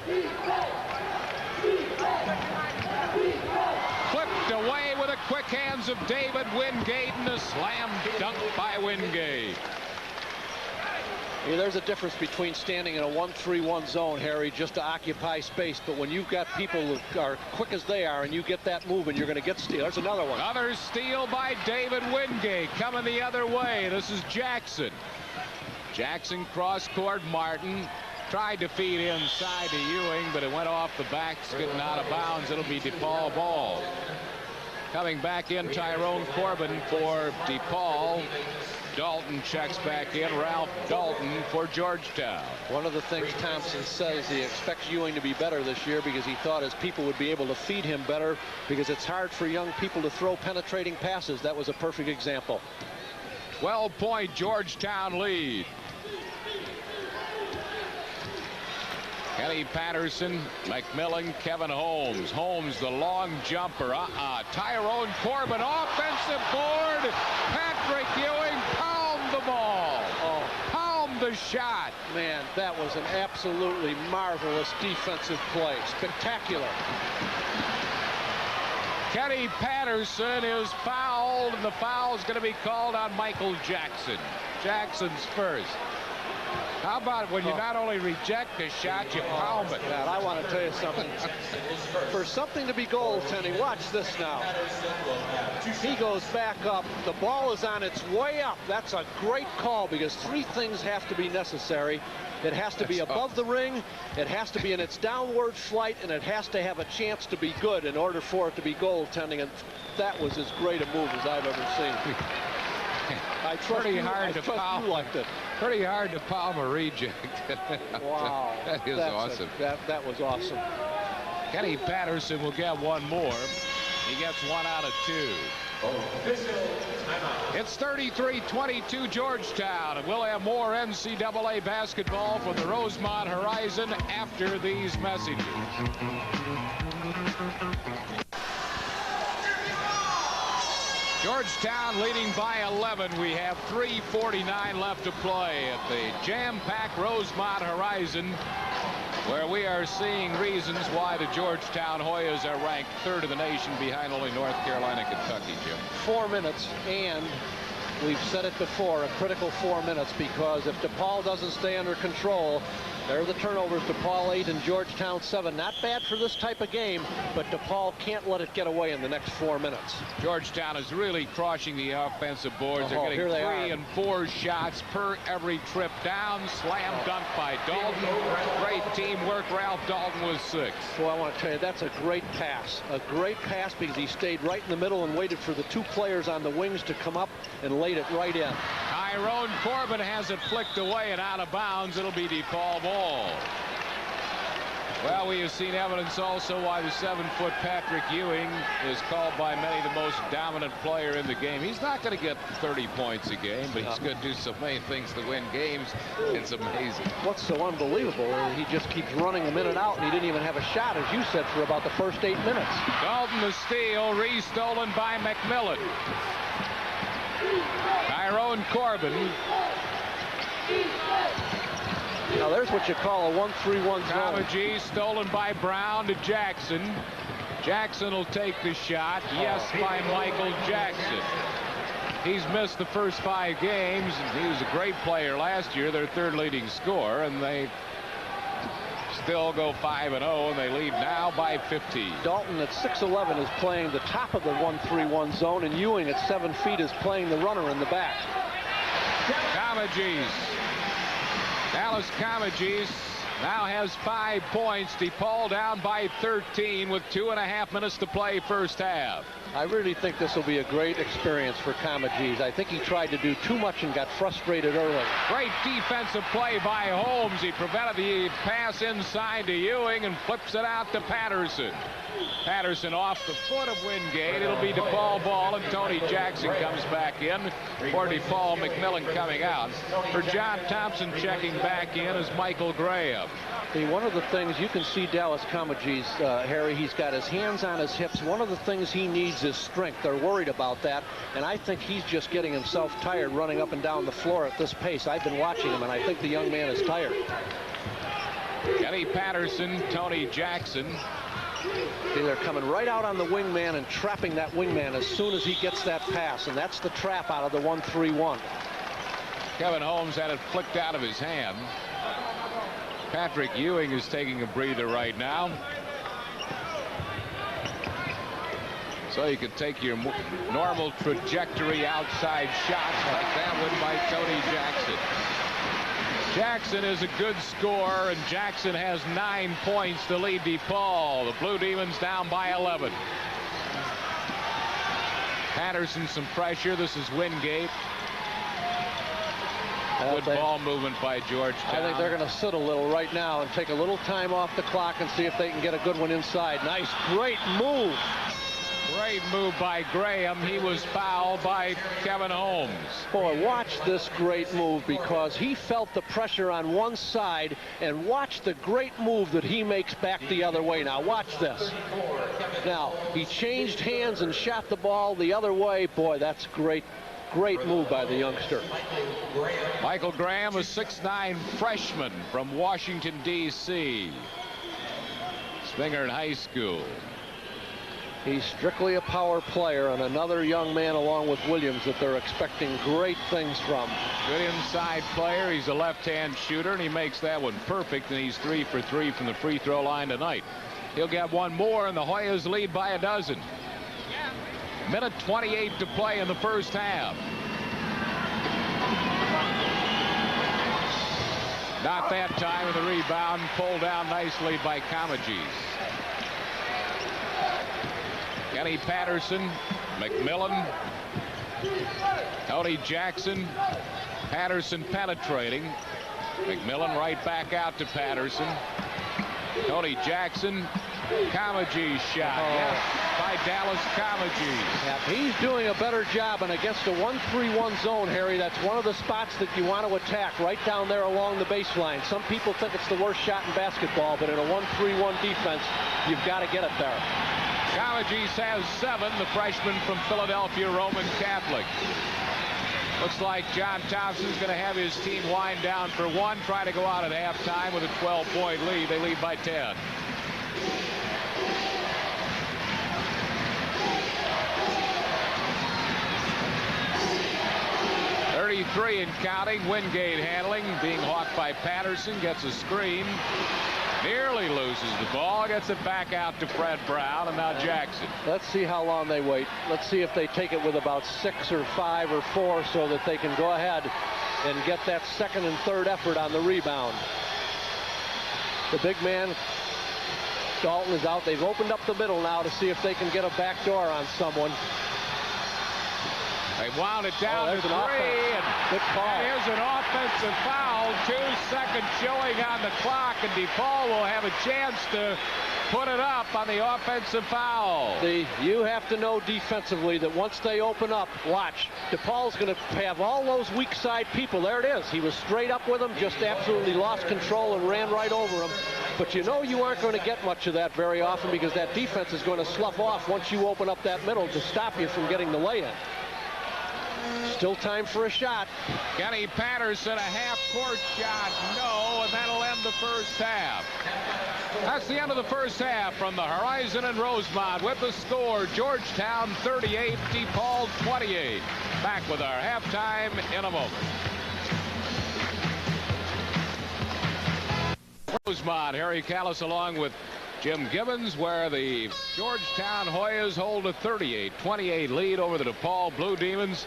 Flipped away with the quick hands of David Wingate, and a slam dunk by Wingate. Yeah, there's a difference between standing in a 1-3-1 zone, Harry, just to occupy space. But when you've got people who are quick as they are and you get that moving, you're going to get steal. There's another one. Another steal by David Wingate coming the other way. This is Jackson. Jackson cross court. Martin tried to feed inside to Ewing, but it went off the basket and out of bounds. It'll be DePaul ball. Coming back in, Tyrone Corbin for DePaul. Dalton checks back in. Ralph Dalton for Georgetown. One of the things Thompson says, he expects Ewing to be better this year because he thought his people would be able to feed him better, because it's hard for young people to throw penetrating passes. That was a perfect example. 12-point Georgetown lead. Kenny Patterson, McMillan, Kevin Holmes. Holmes, the long jumper. Tyrone Corbin, offensive board. Patrick Ewing, pound the ball. Pound the shot. Man, that was an absolutely marvelous defensive play. Spectacular. Kenny Patterson is fouled, and the foul is going to be called on Michael Jackson. Jackson's first. How about when you not only reject a shot, you pound it? God, I want to tell you something. For something to be goaltending, watch this now. He goes back up. The ball is on its way up. That's a great call because three things have to be necessary. It has to be above the ring, it has to be in its downward flight, and it has to have a chance to be good in order for it to be goaltending. And that was as great a move as I've ever seen. I trust Pretty you, hard I to trust palm. you liked it. Pretty hard to palm a reject. Wow. That is awesome. That was awesome. Kenny Patterson will get one more. He gets 1 out of 2. It's 33-22 Georgetown, and we'll have more NCAA basketball from the Rosemont Horizon after these messages. Georgetown leading by 11. We have 3:49 left to play at the jam-packed Rosemont Horizon, where we are seeing reasons why the Georgetown Hoyas are ranked 3rd in the nation behind only North Carolina and Kentucky, Jim. 4 minutes, and we've said it before, a critical 4 minutes, because if DePaul doesn't stay under control, there are the turnovers. DePaul 8 and Georgetown 7. Not bad for this type of game, but DePaul can't let it get away in the next 4 minutes. Georgetown is really crushing the offensive boards. They're getting 3 and 4 shots per every trip down. Slam dunk by Dalton. Great teamwork. Ralph Dalton was 6. Well, I want to tell you, that's a great pass. A great pass because he stayed right in the middle and waited for the 2 players on the wings to come up and laid it right in. Tyrone Corbin has it flicked away and out of bounds. It'll be DePaul ball. Well, we have seen evidence also why the 7-foot Patrick Ewing is called by many the most dominant player in the game. He's not going to get 30 points a game, but he's going to do so many things to win games. It's amazing. What's so unbelievable is he just keeps running them in and out, and he didn't even have a shot, as you said, for about the first 8 minutes. Dalton the steal, re-stolen by McMillan. Tyrone Corbin. Now there's what you call a 1-3-1 zone. Kamaji stolen by Brown to Jackson. Jackson will take the shot. Yes, by Michael Jackson. He's missed the first 5 games. He was a great player last year, their 3rd leading scorer, and they still go 5-0, and they lead now by 15. Dalton at 6'11" is playing the top of the 1-3-1 zone, and Ewing at 7 feet is playing the runner in the back. Kamaji's. Dallas Kamaji's now has 5 points. DePaul down by 13 with 2.5 minutes to play first half. I really think this will be a great experience for Kamaji's. I think he tried to do too much and got frustrated early. Great defensive play by Holmes. He prevented the pass inside to Ewing and flips it out to Patterson. Patterson off the foot of Wingate. It'll be DePaul ball, and Tony Jackson comes back in for DePaul. McMillan coming out. For John Thompson checking back in is Michael Graham. See, one of the things you can see Dallas Kamaji's, Harry, he's got his hands on his hips. One of the things he needs is strength. They're worried about that, and I think he's just getting himself tired running up and down the floor at this pace. I've been watching him, and I think the young man is tired. Kenny Patterson, Tony Jackson. See, they're coming right out on the wingman and trapping that wingman as soon as he gets that pass, and that's the trap out of the 1-3-1. Kevin Holmes had it flicked out of his hand. Patrick Ewing is taking a breather right now. So you can take your normal trajectory outside shots like that one by Tony Jackson. Jackson is a good scorer, and Jackson has 9 points to lead DePaul. The Blue Demons down by 11. Patterson some pressure. This is Wingate. Good ball movement by Georgetown. I think they're going to sit a little right now and take a little time off the clock and see if they can get a good one inside. Nice, great move. Great move by Graham. He was fouled by Kevin Holmes. Boy, watch this great move, because he felt the pressure on one side, and watch the great move that he makes back the other way. Now watch this. Now he changed hands and shot the ball the other way. Boy, that's great. Great move by the youngster. Michael Graham, a 6'9" freshman from Washington, D.C. Swingern High School. He's strictly a power player, and another young man along with Williams that they're expecting great things from. Good inside player. He's a left-hand shooter, and he makes that one perfect, and he's 3 for 3 from the free throw line tonight. He'll get one more, and the Hoyas lead by 12. Minute 28 to play in the first half. Not that time with the rebound, pulled down nicely by Comegys. Kenny Patterson, McMillan, Tony Jackson. Patterson penetrating. McMillan right back out to Patterson. Tony Jackson. Comegys shot. Yes, by Dallas Comegys. Yeah, he's doing a better job, and against a 1-3-1 zone, Harry, that's one of the spots that you want to attack, right down there along the baseline. Some people think it's the worst shot in basketball, but in a 1-3-1 defense, you've got to get it there. Comegys has 7, the freshman from Philadelphia Roman Catholic. Looks like John Thompson's going to have his team wind down for 1, try to go out at halftime with a 12-point lead. They lead by 10. .33 and counting. Wingate handling, being hawked by Patterson, gets a screen. Nearly loses the ball, gets it back out to Fred Brown, and now Jackson. Let's see how long they wait. Let's see if they take it with about 6 or 5 or 4 so that they can go ahead and get that second and third effort on the rebound. The big man, Dalton, is out. They've opened up the middle now to see if they can get a back door on someone. They wound it down to 3, and good call. Here's an offensive foul. 2 seconds showing on the clock, and DePaul will have a chance to put it up on the offensive foul. You have to know defensively that once they open up, watch, DePaul's going to have all those weak side people. There it is. He was straight up with them, just absolutely lost control and ran right over them. But you know you aren't going to get much of that very often because that defense is going to slough off once you open up that middle to stop you from getting the lay-in. Still time for a shot. Kenny Patterson, a half-court shot. No, and that'll end the first half. That's the end of the first half from the Horizon and Rosemont with the score, Georgetown 38, DePaul 28. Back with our halftime in a moment. Rosemont, Harry Callis along with Jim Gibbons, where the Georgetown Hoyas hold a 38-28 lead over the DePaul Blue Demons.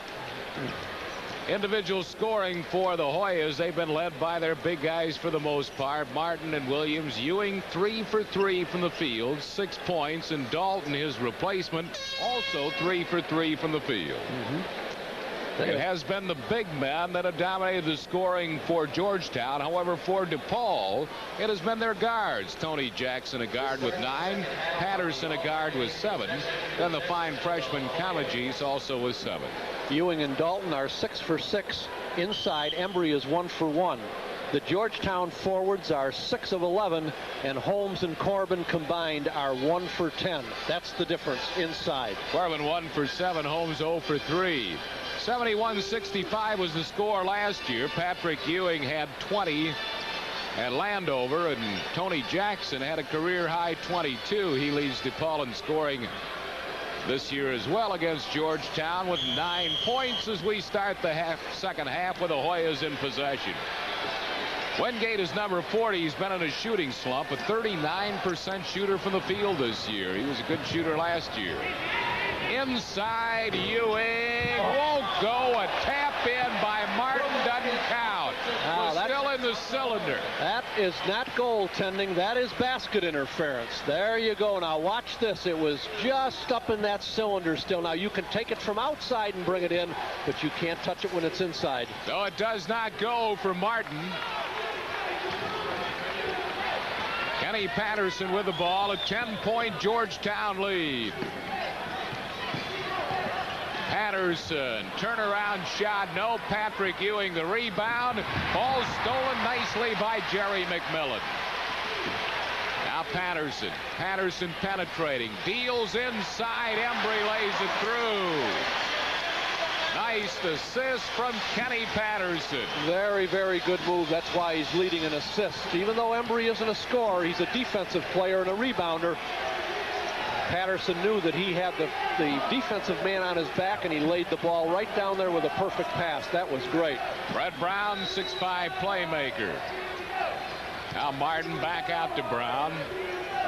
Individual scoring for the Hoyas, they've been led by their big guys for the most part. Martin and Williams. Ewing 3 for 3 from the field, 6 points, and Dalton, his replacement, also 3 for 3 from the field. It has been the big men that have dominated the scoring for Georgetown. However, for DePaul, it has been their guards. Tony Jackson, a guard with 9. Patterson, a guard with 7. Then the fine freshman Comegys also with 7. Ewing and Dalton are 6 for 6 inside. Embry is 1 for 1. The Georgetown forwards are 6 of 11, and Holmes and Corbin combined are 1 for 10. That's the difference inside. Corbin 1 for 7, Holmes 0 for 3. 71-65 was the score last year. Patrick Ewing had 20 at Landover, and Tony Jackson had a career-high 22. He leads DePaul in scoring this year as well against Georgetown with 9 points as we start the second half with the Hoyas in possession. Wingate is number 40. He's been in a shooting slump, a 39% shooter from the field this year. He was a good shooter last year. Inside, Ewing won't go. A tap in by Martin doesn't count. We're still in the cylinder. That is not goaltending. That is basket interference. There you go. Now watch this. It was just up in that cylinder still. Now you can take it from outside and bring it in, but you can't touch it when it's inside. So it does not go for Martin. Kenny Patterson with the ball. A 10-point Georgetown lead. Patterson, turnaround shot, no. Patrick Ewing the rebound. Ball stolen nicely by Jerry McMillan. Now Patterson. Patterson penetrating. Deals inside. Embry lays it through. Nice assist from Kenny Patterson. Very, very good move. That's why he's leading in assists. Even though Embry isn't a scorer, he's a defensive player and a rebounder. Patterson knew that he had the defensive man on his back, and he laid the ball right down there with a perfect pass. That was great. Fred Brown, 6'5" playmaker. Now Martin back out to Brown.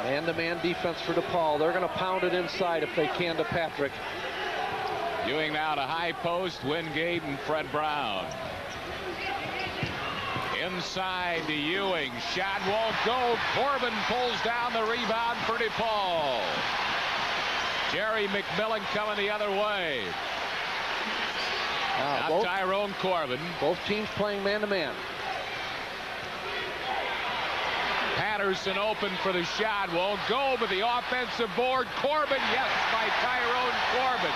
Man-to-man defense for DePaul. They're going to pound it inside if they can to Patrick. Ewing now to high post. Wingate and Fred Brown. Inside to Ewing. Shot won't go. Corbin pulls down the rebound for DePaul. Jerry McMillan coming the other way. Now Tyrone Corbin. Both teams playing man-to-man. Patterson open for the shot. Won't go, but the offensive board. Corbin, yes, by Tyrone Corbin.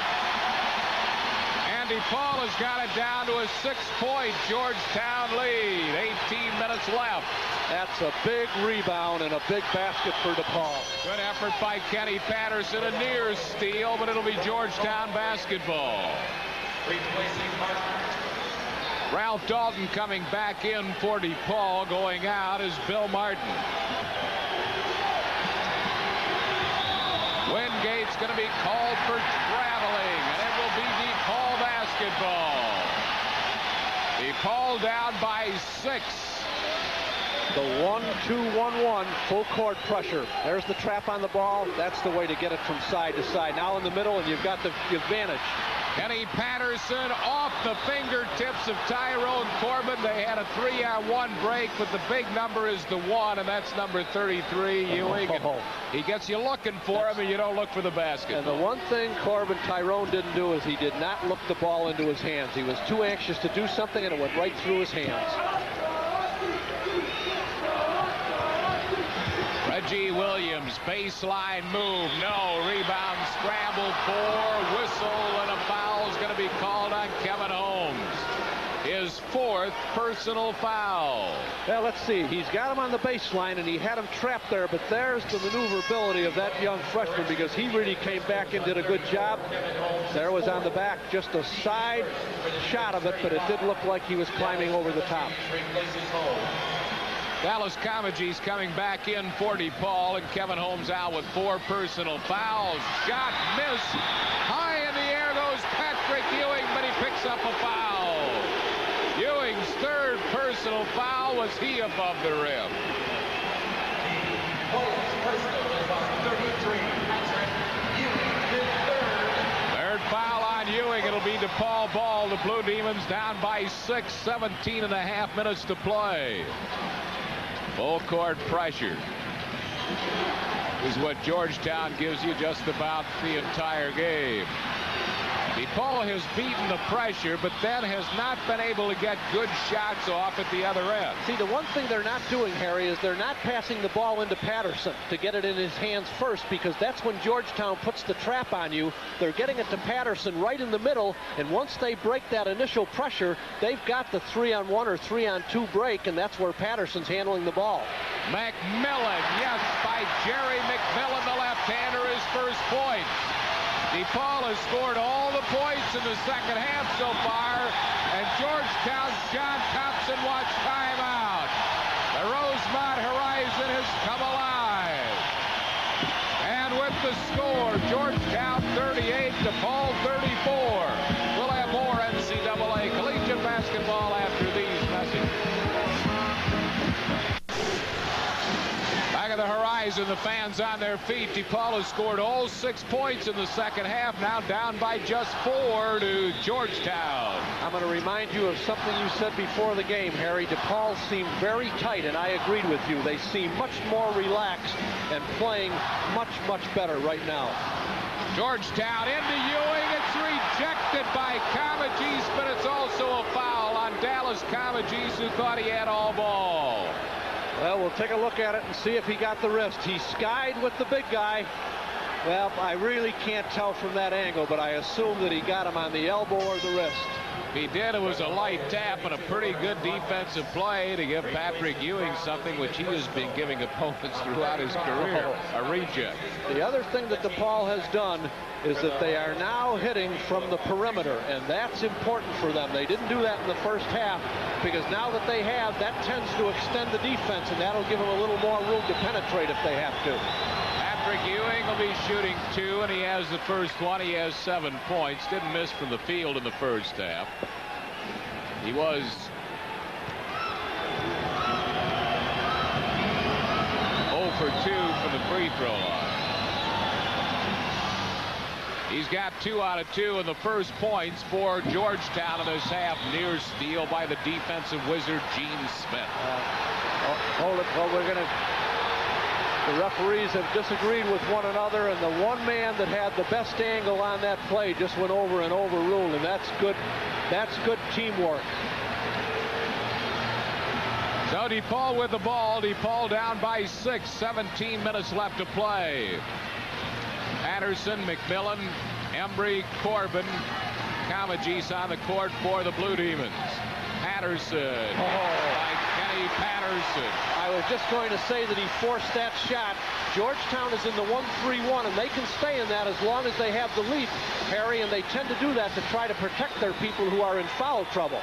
And DePaul has got it down to a 6-point Georgetown lead. 18 minutes left. That's a big rebound and a big basket for DePaul. Good effort by Kenny Patterson. A near steal, but it'll be Georgetown basketball. Ralph Dalton coming back in for DePaul. Going out is Bill Martin. Wingate's going to be called for traveling, and it will be DePaul basketball. DePaul down by 6. The 1-2-1-1 full court pressure. There's the trap on the ball. That's the way to get it from side to side. Now in the middle, and you've got the advantage. Kenny Patterson off the fingertips of Tyrone Corbin. They had a 3-on-1 break, but the big number is the 1, and that's number 33, Ewing. He gets you looking for him, and you don't look for the basket. And the one thing Tyrone didn't do is he did not look the ball into his hands. He was too anxious to do something, and it went right through his hands. Reggie Williams, baseline move, no, rebound, scramble, 4, whistle, and a foul is going to be called on Kevin Holmes. His 4th personal foul. Well, let's see. He's got him on the baseline, and he had him trapped there, but there's the maneuverability of that young freshman, because he really came back and did a good job. There was on the back just a side shot of it, but it did look like he was climbing over the top. Dallas Comegys coming back in for DePaul, and Kevin Holmes out with 4 personal fouls. Shot missed. High in the air goes Patrick Ewing, but he picks up a foul. Ewing's 3rd personal foul. Was he above the rim? Third foul on Ewing. It'll be DePaul ball. The Blue Demons down by 6, 17.5 minutes to play. Full court pressure is what Georgetown gives you just about the entire game. DePaul has beaten the pressure, but then has not been able to get good shots off at the other end. See, the one thing they're not doing, Harry, is they're not passing the ball into Patterson to get it in his hands first, because that's when Georgetown puts the trap on you. They're getting it to Patterson right in the middle, and once they break that initial pressure, they've got the 3-on-1 or 3-on-2 break, and that's where Patterson's handling the ball. McMillan, yes, by Jerry McMillan, the left-hander, his first point. DePaul has scored all the points in the second half so far, and Georgetown's John Thompson watch timeout. The Rosemont horizon has come alive. And with the score, Georgetown 38, DePaul 34. We'll have more NCAA collegiate basketball after these messages. Back of the horizon, the fans on their feet. DePaul has scored all 6 points in the second half, now down by just 4 to Georgetown. I'm going to remind you of something you said before the game, Harry. DePaul seemed very tight, and I agreed with you. They seem much more relaxed and playing much, much better right now. Georgetown into Ewing. It's rejected by Comegys, but it's also a foul on Dallas Comegys, who thought he had all ball. Well, we'll take a look at it and see if he got the wrist. He skied with the big guy. Well, I really can't tell from that angle, but I assume that he got him on the elbow or the wrist. If he did, it was a light tap and a pretty good defensive play to give Patrick Ewing something which he has been giving opponents throughout his career, a reject. The other thing that DePaul has done is that they are now hitting from the perimeter, and that's important for them. They didn't do that in the first half, because now that they have, that tends to extend the defense, and that'll give them a little more room to penetrate if they have to. Patrick Ewing will be shooting 2, and he has the first one. He has 7 points. Didn't miss from the field in the first half. He was 0 for 2 from the free throw line. He's got 2 out of 2, and the first points for Georgetown in this half. Near steal by the defensive wizard, Gene Smith. Hold it. Well, the referees have disagreed with one another, and the one man that had the best angle on that play just went over and overruled, and that's good. That's good teamwork. So DePaul with the ball. DePaul down by 6. 17 minutes left to play. Patterson, McMillan, Embry, Corbin, Kamajis on the court for the Blue Demons. Patterson, by Kenny Patterson. I was just going to say that he forced that shot. Georgetown is in the 1-3-1, and they can stay in that as long as they have the lead, Harry, and they tend to do that to try to protect their people who are in foul trouble.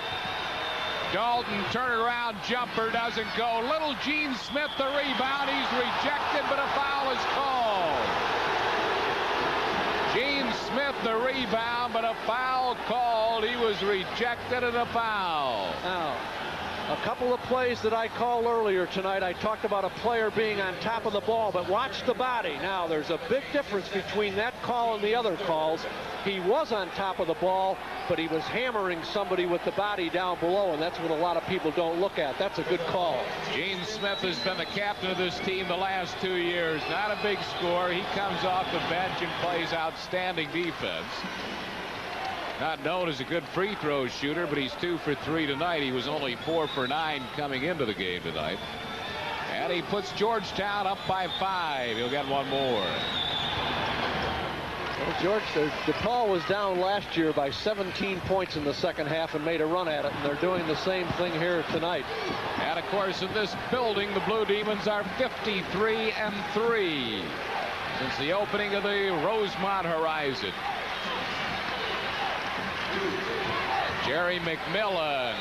Dalton, turnaround jumper doesn't go. Little Gene Smith, the rebound. He's rejected, but a foul is called. Gene Smith, the rebound, but a foul called. He was rejected and a foul. Now, a couple of plays that I called earlier tonight, I talked about a player being on top of the ball, but watch the body. Now, there's a big difference between that call and the other calls. He was on top of the ball, but he was hammering somebody with the body down below, and that's what a lot of people don't look at. That's a good call. Gene Smith has been the captain of this team the last 2 years. Not a big scorer. He comes off the bench and plays outstanding defense. Not known as a good free throw shooter, but he's 2 for 3 tonight. He was only 4 for 9 coming into the game tonight. And he puts Georgetown up by 5. He'll get one more. Well, DePaul was down last year by 17 points in the second half and made a run at it, and they're doing the same thing here tonight. And of course, in this building, the Blue Demons are 53-3 since the opening of the Rosemont Horizon. Jerry McMillan,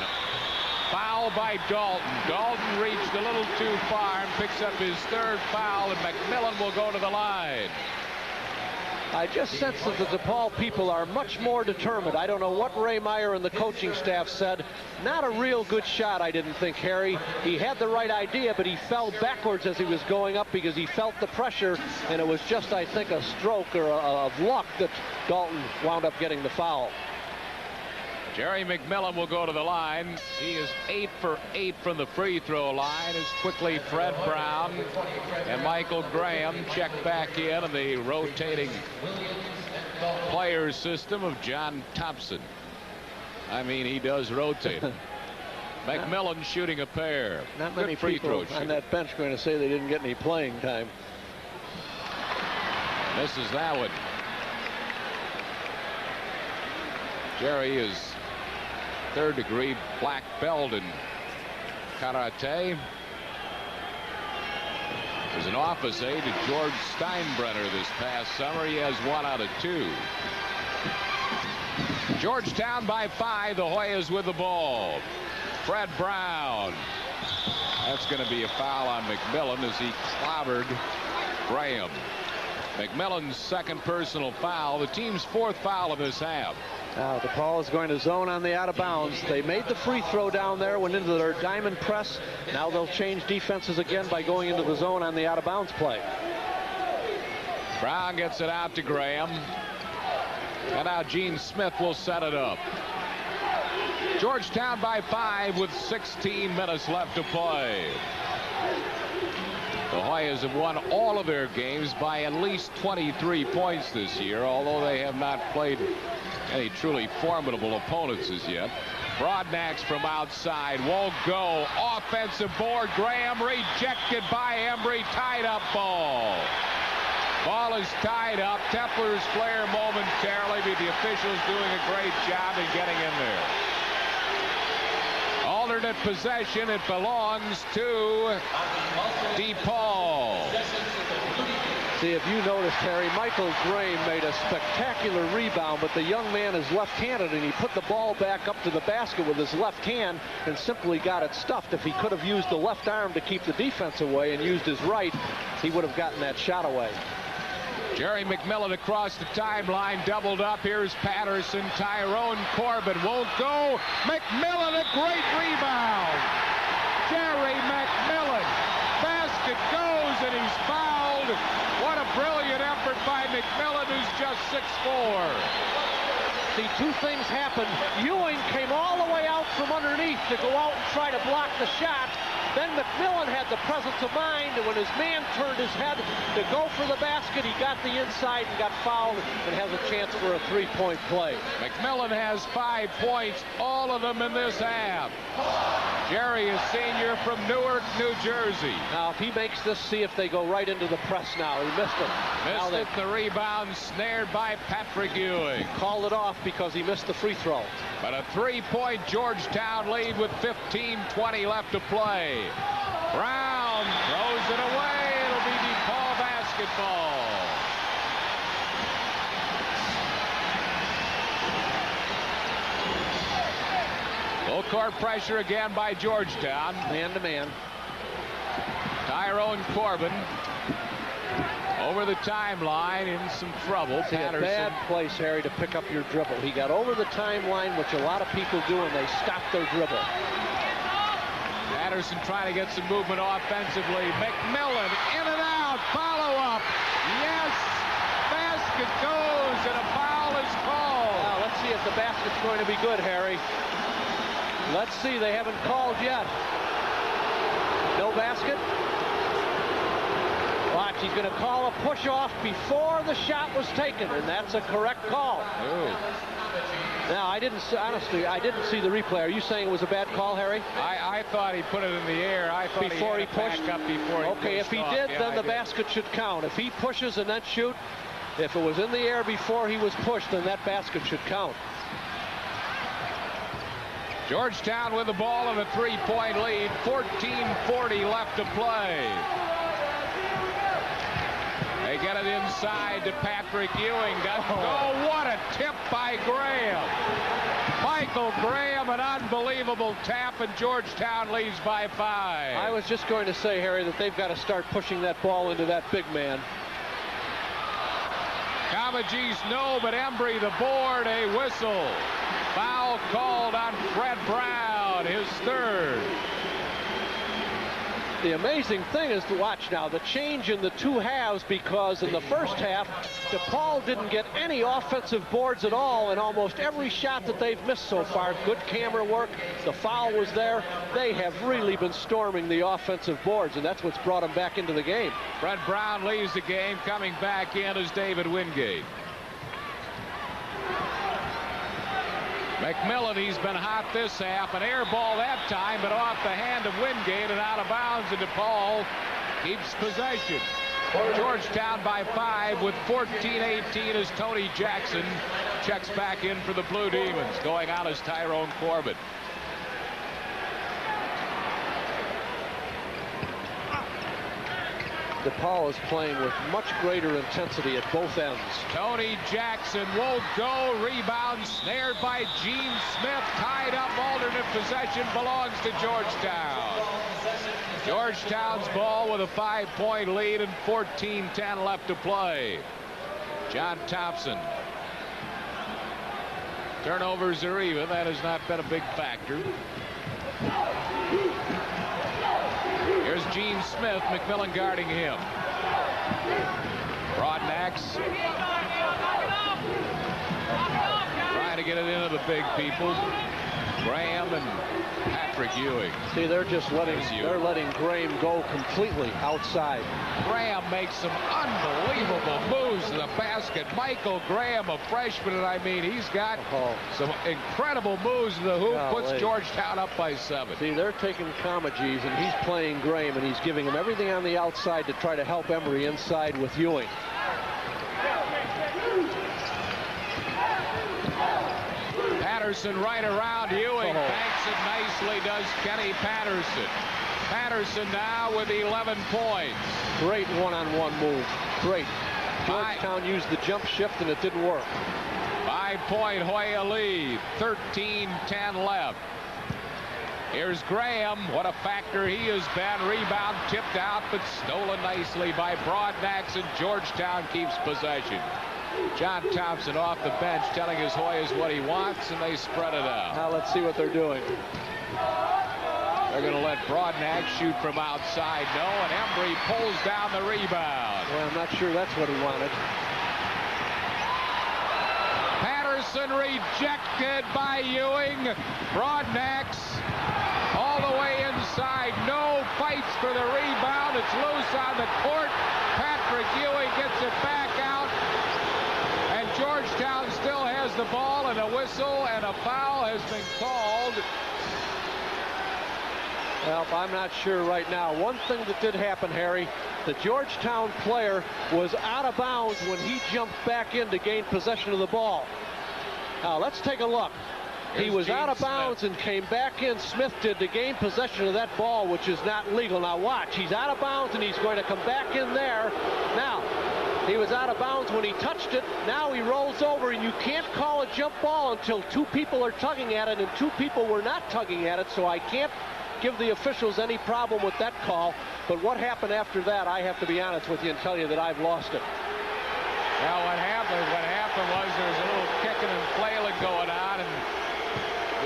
foul by Dalton. Dalton reached a little too far and picks up his 3rd foul, and McMillan will go to the line. I just sense that the DePaul people are much more determined. I don't know what Ray Meyer and the coaching staff said. Not a real good shot, I didn't think, Harry. He had the right idea, but he fell backwards as he was going up because he felt the pressure, and it was just, I think, a stroke or of luck that Dalton wound up getting the foul. Jerry McMillan will go to the line. He is 8 for 8 from the free throw line. As quickly Fred Brown and Michael Graham check back in the rotating player system of John Thompson. I mean, he does rotate. McMillan shooting a pair. Not many people on that bench going to say they didn't get any playing time. Misses that one. Jerry is 3rd-degree black belt in karate. Was an office aide to George Steinbrenner this past summer. He has 1 out of 2. Georgetown by 5. The Hoyas with the ball. Fred Brown. That's going to be a foul on McMillan as he clobbered Graham. McMillan's 2nd personal foul, the team's 4th foul of this half. Now DePaul is going to zone on the out of bounds. They made the free throw down there, went into their diamond press. Now they'll change defenses again by going into the zone on the out of bounds play. Brown gets it out to Graham. And now Gene Smith will set it up. Georgetown by 5 with 16 minutes left to play. The Hoyas have won all of their games by at least 23 points this year, although they have not played any truly formidable opponents as yet. Broadnax from outside won't go. Offensive board. Graham rejected by Embry. Tied up ball. Ball is tied up. Templar's flare momentarily, but the officials doing a great job in getting in there. Alternate possession. It belongs to DePaul. See, if you noticed, Harry, Michael Graham made a spectacular rebound, but the young man is left-handed, and he put the ball back up to the basket with his left hand and simply got it stuffed. If he could have used the left arm to keep the defense away and used his right, he would have gotten that shot away. Jerry McMillan across the timeline, doubled up. Here's Patterson. Tyrone Corbin won't go. McMillan, a great rebound. Jerry McMillan. Basket goes, and he's fouled hold. What a brilliant effort by McMillan, who's just 6'4". See, two things happened. Ewing came all the way out from underneath to go out and try to block the shot. Then McMillan had the presence of mind, and when his man turned his head to go for the basket, he got the inside and got fouled and has a chance for a three-point play. McMillan has 5 points, all of them in this half. Jerry, a senior from Newark, New Jersey. Now, if he makes this, see if they go right into the press now. He missed it. Missed it, the rebound snared by Patrick Ewing. Called it off because he missed the free throw. But a 3-point Georgetown lead with 15:20 left to play. Brown throws it away. It'll be DePaul basketball. Full court pressure again by Georgetown. Man-to-man. Tyrone Corbin over the timeline in some trouble. It's a bad place, Harry, to pick up your dribble. He got over the timeline, which a lot of people do, and they stop their dribble. Patterson trying to get some movement offensively. McMillan in and out. Follow up. Yes. Basket goes, and a foul is called. Now, let's see if the basket's going to be good, Harry. Let's see. They haven't called yet. No basket. Watch, he's going to call a push-off before the shot was taken, and that's a correct call. Ooh. Now, honestly, I didn't see the replay. Are you saying it was a bad call, Harry? I thought he put it in the air. I thought before he pushed up before he okay, if he off. did, yeah, then the basket should count. If he pushes and then shoot, if it was in the air before he was pushed, then that basket should count. Georgetown with the ball and a 3-point lead. 14:40 left to play. They get it inside to Patrick Ewing. Oh, what a tip by Graham. Michael Graham, an unbelievable tap, and Georgetown leads by 5. I was just going to say, Harry, that they've got to start pushing that ball into that big man. Comagese no, but Embry the board, a whistle. Foul called on Fred Brown, his third. The amazing thing is to watch now the change in the two halves, because in the first half, DePaul didn't get any offensive boards at all, and almost every shot that they've missed so far, good camera work, the foul was there. They have really been storming the offensive boards, and that's what's brought them back into the game. Fred Brown leaves the game. Coming back in is David Wingate. McMillan, he's been hot this half. An air ball that time, but off the hand of Wingate and out of bounds, and DePaul keeps possession. Georgetown by 5 with 14-18 as Tony Jackson checks back in for the Blue Demons. Going out is Tyrone Corbin. DePaul is playing with much greater intensity at both ends. Tony Jackson won't go. Rebound snared by Gene Smith. Tied up. Alternate possession belongs to Georgetown. Georgetown's ball with a 5-point lead and 14:10 left to play. John Thompson. Turnovers are even. That has not been a big factor. Here's Gene Smith, McMillan guarding him. Broadnax trying to get it into the big people. Graham and Patrick Ewing. See, they're just letting Graham go completely outside. Graham makes some unbelievable moves to the basket. Michael Graham, a freshman, and I mean, he's got some incredible moves to the hoop. Puts Georgetown up by 7. See, they're taking Comagese, and he's playing Graham, and he's giving him everything on the outside to try to help Embry inside with Ewing. Patterson right around Ewing. Banks it nicely, does Kenny Patterson. Patterson now with 11 points. Great one-on-one move. Great. Georgetown used the jump shift, and it didn't work. 5-point Hoya lead. 13:10 left. Here's Graham. What a factor he has been. Rebound tipped out, but stolen nicely by Broadnax, and Georgetown keeps possession. John Thompson off the bench telling his Hoyas what he wants, and they spread it out. Now let's see what they're doing. They're going to let Broadnax shoot from outside. No, and Embry pulls down the rebound. Well, I'm not sure that's what he wanted. Patterson rejected by Ewing. Broadnax all the way inside. No fights for the rebound. It's loose on the court. Patrick Ewing gets it back out. And Georgetown still has the ball, and a whistle and a foul has been called. Well, I'm not sure right now. One thing that did happen, Harry, the Georgetown player was out of bounds when he jumped back in to gain possession of the ball. Now, let's take a look. He was out of bounds and came back in, Smith did, to gain possession of that ball, which is not legal. Now, watch. He's out of bounds, and he's going to come back in there. Now, he was out of bounds when he touched it. Now he rolls over, and you can't call a jump ball until two people are tugging at it, and two people were not tugging at it, so I can't give the officials any problem with that call. But what happened after that, I have to be honest with you and tell you that I've lost it. Well, what happened was there was a little kicking and flailing going on, and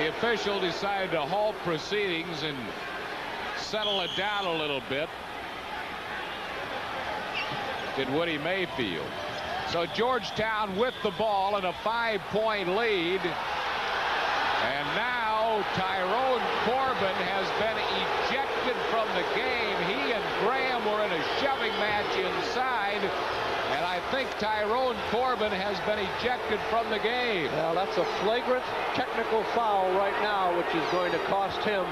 the official decided to halt proceedings and settle it down a little bit. Did Woody Mayfield. So Georgetown with the ball in a 5-point lead. And now Tyrone Corbin has been ejected from the game. He and Graham were in a shoving match inside. And I think Tyrone Corbin has been ejected from the game. Well, that's a flagrant technical foul right now, which is going to cost him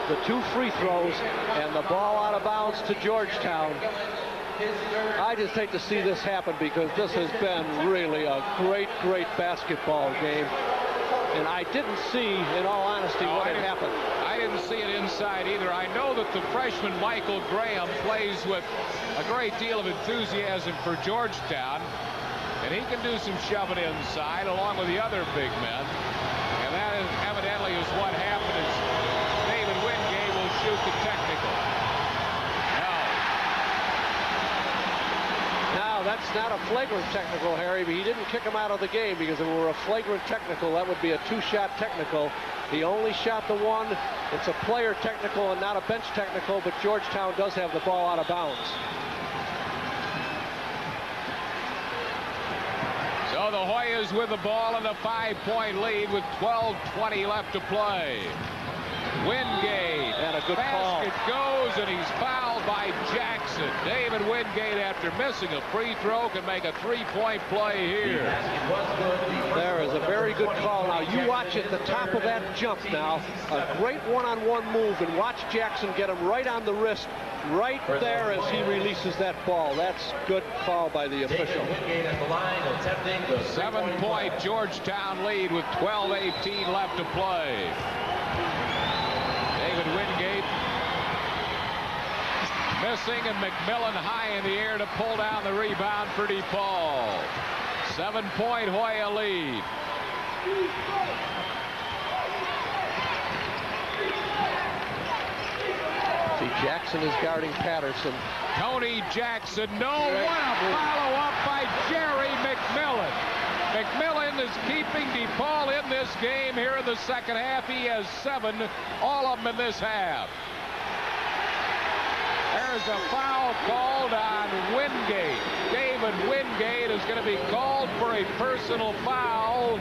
the 2 free throws and the ball out of bounds to Georgetown. I just hate to see this happen because this has been really a great, great basketball game. And I didn't see, in all honesty, what had happened. I didn't see it inside either. I know that the freshman Michael Graham plays with a great deal of enthusiasm for Georgetown, and he can do some shoving inside along with the other big men. And that is evidently is what happened. Is David Wingate will shoot the technical. Now, that's not a flagrant technical, Harry, but he didn't kick him out of the game, because if it were a flagrant technical, that would be a 2-shot technical. He only shot the one. It's a player technical and not a bench technical, but Georgetown does have the ball out of bounds. So the Hoyas with the ball in a 5-point lead with 12:20 left to play. Wingate, and a good basket goes, and he's fouled by Jackson. David Wingate, after missing a free throw, can make a 3-point play here. There is a very good call. Now, you watch at the top of that jump now. A great one-on-one move, and watch Jackson get him right on the wrist, right there as he releases that ball. That's good call by the official. 7-point Georgetown lead with 12:18 left to play. David Wingate missing, and McMillan high in the air to pull down the rebound for DePaul. 7-point Hoya lead. See, Jackson is guarding Patterson. Tony Jackson, no, what a follow-up by Jerry McMillan. McMillan is keeping DePaul in this game here in the second half. He has 7, all of them in this half. There's a foul called on Wingate. David Wingate is going to be called for a personal foul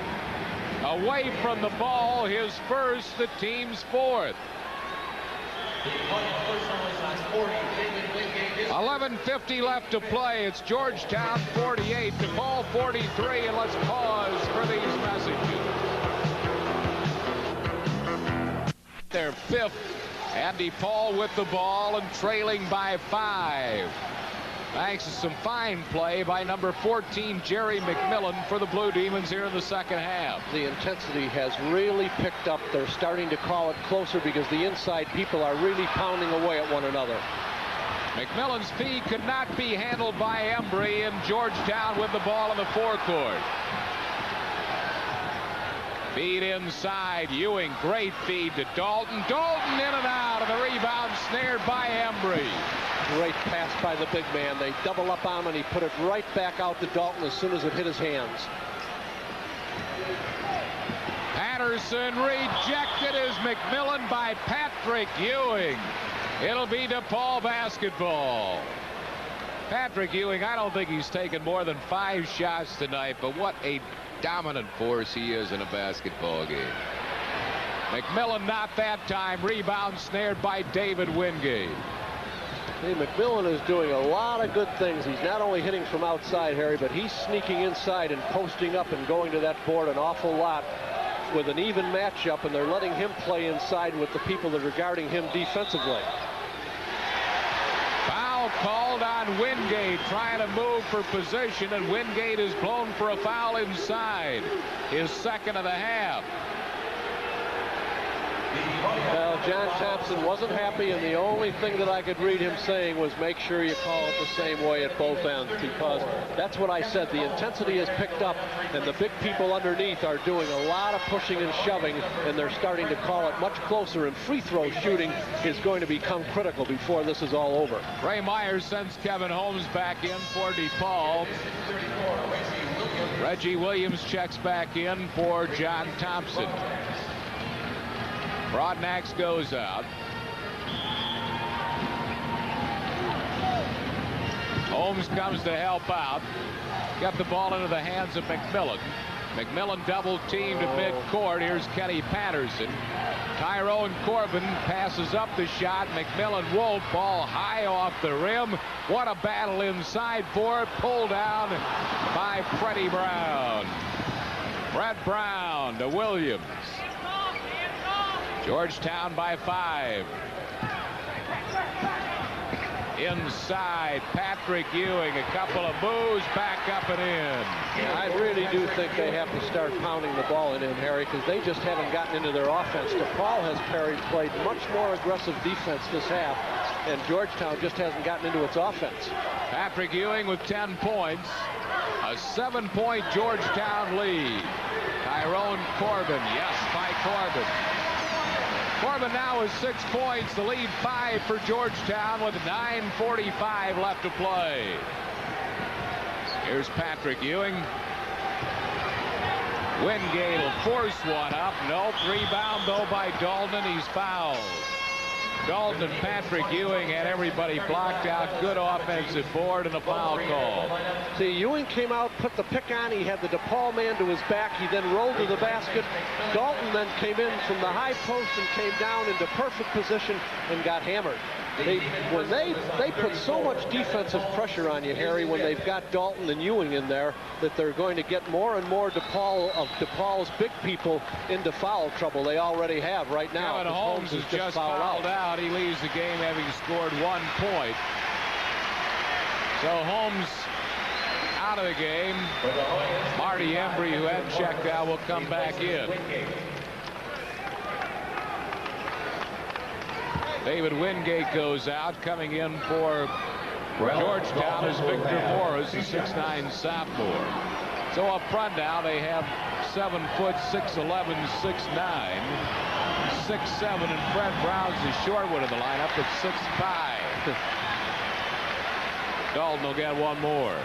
away from the ball, his first, the team's 4th. 11:50 left to play. It's Georgetown 48, DePaul 43, and let's pause for these messages. They're 5th, and DePaul with the ball and trailing by 5. Thanks to some fine play by number 14, Jerry McMillan, for the Blue Demons here in the second half. The intensity has really picked up. They're starting to call it closer because the inside people are really pounding away at one another. McMillan's feed could not be handled by Embry, and Georgetown with the ball in the forecourt. Feed inside. Ewing, great feed to Dalton. Dalton in and out, and the rebound snared by Embry. Great pass by the big man. They double up on him, and he put it right back out to Dalton as soon as it hit his hands. Patterson rejected as McMillan by Patrick Ewing. It'll be DePaul basketball. Patrick Ewing, I don't think he's taken more than 5 shots tonight, but what a dominant force he is in a basketball game. McMillan not that time. Rebound snared by David Wingate. Hey, McMillan is doing a lot of good things. He's not only hitting from outside, Harry, but he's sneaking inside and posting up and going to that board an awful lot with an even matchup, and they're letting him play inside with the people that are guarding him defensively. Foul called on Wingate, trying to move for position, and Wingate is blown for a foul inside. His second of the half. Well, John Thompson wasn't happy, and the only thing that I could read him saying was make sure you call it the same way at both ends, because that's what I said. The intensity has picked up, and the big people underneath are doing a lot of pushing and shoving, and they're starting to call it much closer, and free throw shooting is going to become critical before this is all over. Ray Myers sends Kevin Holmes back in for DePaul. Reggie Williams checks back in for John Thompson. Broadnax goes out. Holmes comes to help out. Got the ball into the hands of McMillan. McMillan double teamed at midcourt. Here's Kenny Patterson. Tyrone Corbin passes up the shot. McMillan won't. Ball high off the rim. What a battle inside for it. Pulled down by Freddie Brown. Brett Brown to Williams. Georgetown by 5. Inside, Patrick Ewing, a couple of moves, back up and in. I really do think they have to start pounding the ball in, Harry, because they just haven't gotten into their offense. DePaul has played much more aggressive defense this half, and Georgetown just hasn't gotten into its offense. Patrick Ewing with 10 points. A 7-point Georgetown lead. Tyrone Corbin, yes, by Corbin. Corbin now has 6 points, the lead 5 for Georgetown with 9:45 left to play. Here's Patrick Ewing. Wingate will force one up. Nope. Rebound though by Dalton. He's fouled. Dalton and Patrick Ewing had everybody blocked out. Good offensive board and a foul call. See, Ewing came out, put the pick on. He had the DePaul man to his back. He then rolled to the basket. Dalton then came in from the high post and came down into perfect position and got hammered. When they put so much defensive pressure on you, Harry, when they've got Dalton and Ewing in there, that they're going to get more and more DePaul's big people into foul trouble. They already have right now. Kevin Holmes is just fouled out. He leaves the game having scored 1 point. So Holmes out of the game. Marty Embry, who had checked out, will come back in. David Wingate goes out. Coming in for Georgetown is Victor Morris, a 6'9" sophomore. So up front now they have 7 foot 6'11", 6'9", 6'7", and Fred Brown's the short one of the lineup at 6'5". Dalton will get one more.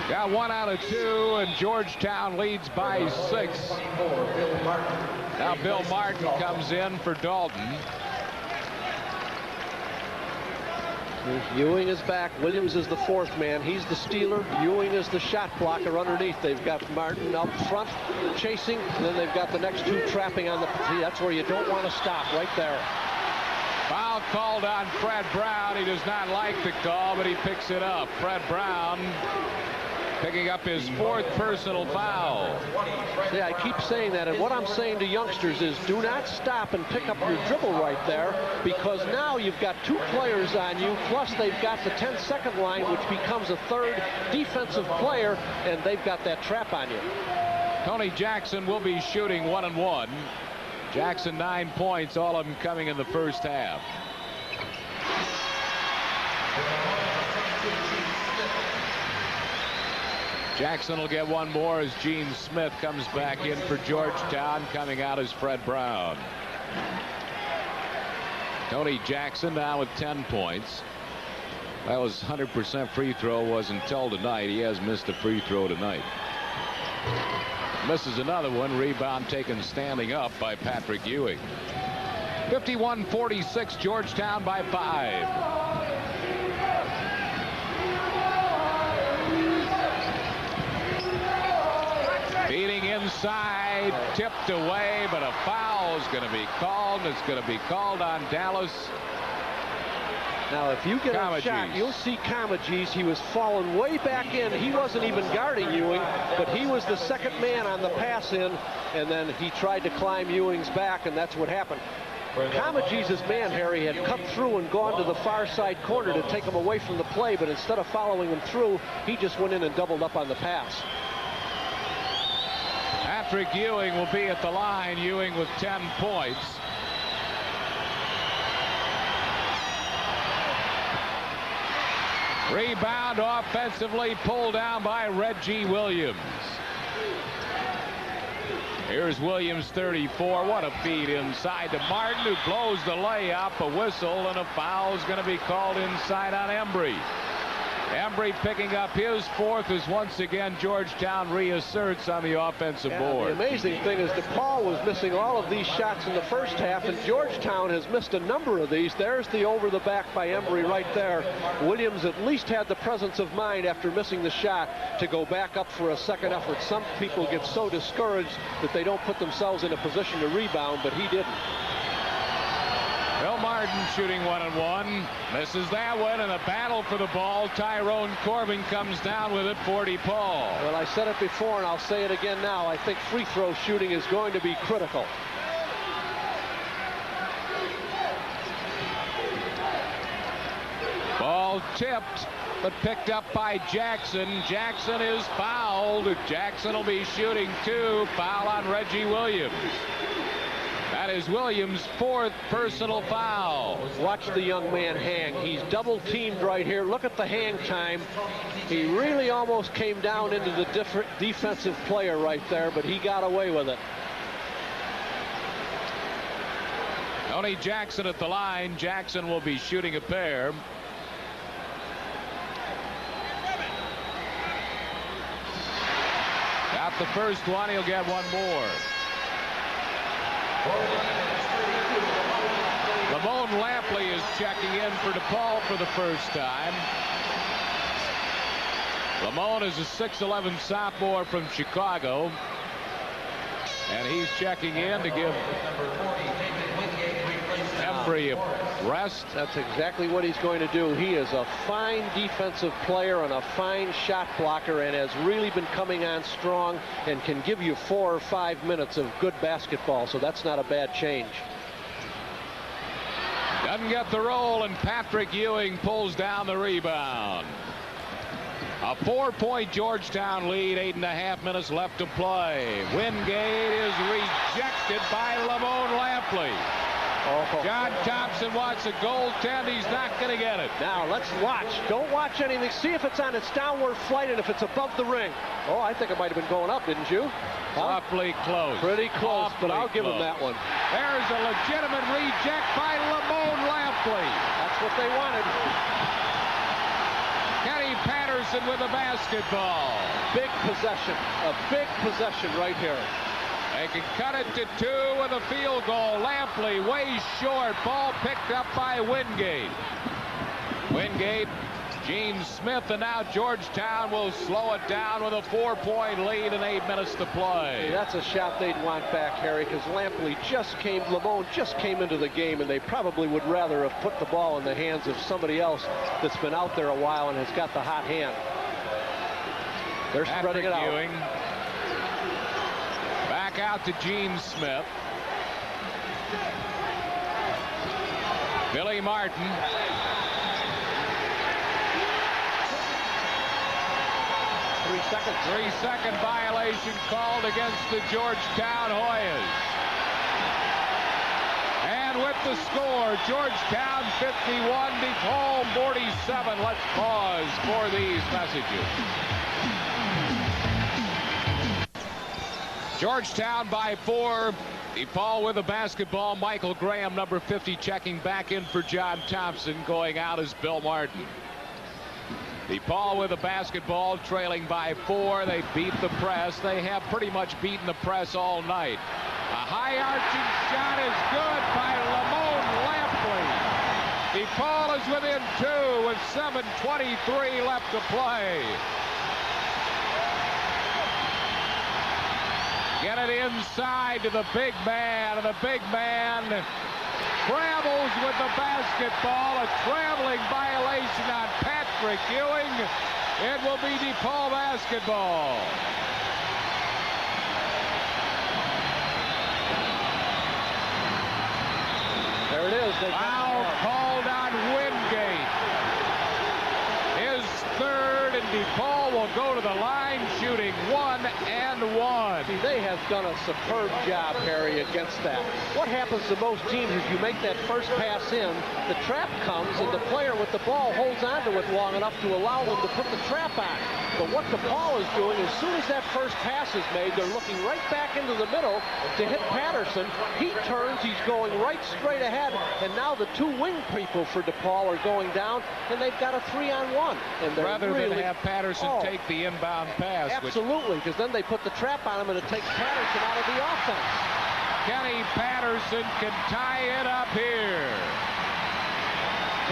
Got 1 out of 2, and Georgetown leads by 6. Now Bill Martin comes in for Dalton. Ewing is back. Williams is the 4th man. He's the stealer. Ewing is the shot blocker underneath. They've got Martin up front chasing, and then they've got the next 2 trapping on the... See, that's where you don't want to stop, right there. Foul called on Fred Brown. He does not like the call, but he picks it up. Fred Brown picking up his 4th personal foul. See, I keep saying that, and what I'm saying to youngsters is do not stop and pick up your dribble right there, because now you've got 2 players on you, plus they've got the 10-second line, which becomes a 3rd defensive player, and they've got that trap on you. Tony Jackson will be shooting 1 and 1. Jackson 9 points, all of them coming in the first half. Jackson will get one more as Gene Smith comes back in for Georgetown. Coming out is Fred Brown. Tony Jackson now with 10 points. That was 100% free throw was until tonight. He has missed a free throw tonight. Misses another one. Rebound taken standing up by Patrick Ewing. 51-46, Georgetown by 5. Feeding inside, tipped away, but a foul is going to be called. It's going to be called on Dallas. Now, if you get a shot, you'll see Comegys. He was falling way back in. He wasn't even guarding Ewing, but he was the second man on the pass in, and then he tried to climb Ewing's back, and that's what happened. Comegys' man, Harry, had cut through and gone to the far side corner to take him away from the play, but instead of following him through, he just went in and doubled up on the pass. Patrick Ewing will be at the line. Ewing with 10 points. Rebound offensively pulled down by Reggie Williams. Here's Williams, 34. What a feed inside to Martin, who blows the layup. A whistle and a foul is going to be called inside on Embry. Embry picking up his fourth as once again Georgetown reasserts on the offensive board. The amazing thing is DePaul was missing all of these shots in the first half, and Georgetown has missed a number of these. There's the over the back by Embry right there. Williams at least had the presence of mind after missing the shot to go back up for a second effort. Some people get so discouraged that they don't put themselves in a position to rebound, but he didn't. Bill Martin shooting 1-on-1, misses that one, and a battle for the ball. Tyrone Corbin comes down with it for DePaul. Well, I said it before, and I'll say it again now. I think free throw shooting is going to be critical. Ball tipped, but picked up by Jackson. Jackson is fouled. Jackson will be shooting 2. Foul on Reggie Williams. That is Williams' 4th personal foul. Watch the young man hang. He's double teamed right here. Look at the hang time. He really almost came down into the defensive player right there, but he got away with it. Tony Jackson at the line. Jackson will be shooting a pair. Got the first one. He'll get one more. Lamone Lampley is checking in for DePaul for the first time. Lamone is a 6'11" sophomore from Chicago, and he's checking in to give Embry a rest. That's exactly what he's going to do. He is a fine defensive player and a fine shot blocker, and has really been coming on strong and can give you 4 or 5 minutes of good basketball, so that's not a bad change. Doesn't get the roll, and Patrick Ewing pulls down the rebound. A 4-point Georgetown lead, 8.5 minutes left to play. Wingate is rejected by Lamone Lampley. Oh. John Thompson wants a goaltend. He's not going to get it. Now let's watch. Don't watch anything. See if it's on its downward flight and if it's above the ring. Oh, I think it might have been going up, didn't you? Huh? Awfully close. Pretty close, Awfully but I'll give him close. that one. There's a legitimate reject by Lamone Lampley. That's what they wanted. Kenny Patterson with the basketball. Big possession. A big possession right here. They can cut it to 2 with a field goal. Lampley way short. Ball picked up by Wingate. Wingate, Gene Smith, and now Georgetown will slow it down with a 4-point lead and 8 minutes to play. That's a shot they'd want back, Harry, because Lampley Lamone just came into the game, and they probably would rather have put the ball in the hands of somebody else that's been out there a while and has got the hot hand. They're spreading it out. Ewing. Back out to Gene Smith. Billy Martin. Three-second violation called against the Georgetown Hoyas. And with the score, Georgetown 51, DePaul 47. Let's pause for these messages. Georgetown by 4. DePaul with the basketball. Michael Graham, number 50, checking back in for John Thompson. Going out is Bill Martin. DePaul with the basketball, trailing by 4. They beat the press. They have pretty much beaten the press all night. A high arching shot is good by Lamone Lampley. DePaul is within 2 with 7:23 left to play. Get it inside to the big man, and the big man travels with the basketball. A traveling violation on Patrick Ewing. It will be DePaul basketball. There it is. Foul called on Wingate. His third, and DePaul will go to the line shooting 1 and 1. See, they have done a superb job, Harry, against that. What happens to most teams is you make that first pass in, the trap comes, and the player with the ball holds onto it long enough to allow them to put the trap on. But what DePaul is doing, as soon as that first pass is made, they're looking right back into the middle to hit Patterson. He turns, he's going right straight ahead, and now the 2 wing people for DePaul are going down, and they've got a 3-on-1. And they're rather than have Patterson take the inbound pass. Absolutely, because then they put the trap on him, and it takes Patterson out of the offense. Kenny Patterson can tie it up here.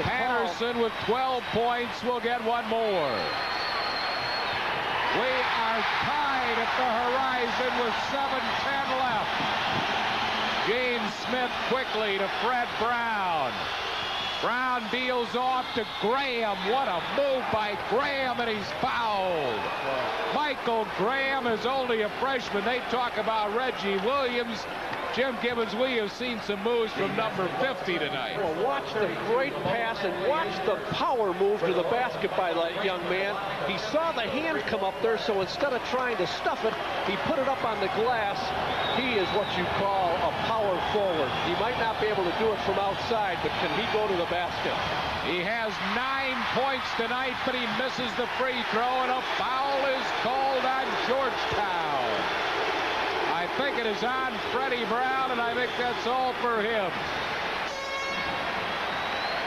Patterson with 12 points will get 1 more. We are tied at the horizon with 7:10 left. Gene Smith quickly to Fred Brown. Brown deals off to Graham. What a move by Graham, and he's fouled. Michael Graham is only a freshman. They talk about Reggie Williams. Jim Gibbons, we have seen some moves from number 50 tonight. Well, watch the great pass and watch the power move to the basket by that young man. He saw the hand come up there, so instead of trying to stuff it, he put it up on the glass. He is what you call a power forward. He might not be able to do it from outside, but can he go to the basket? He has 9 points tonight, but he misses the free throw, and a foul is called on Georgetown. I think it is on Freddie Brown, and I think that's all for him.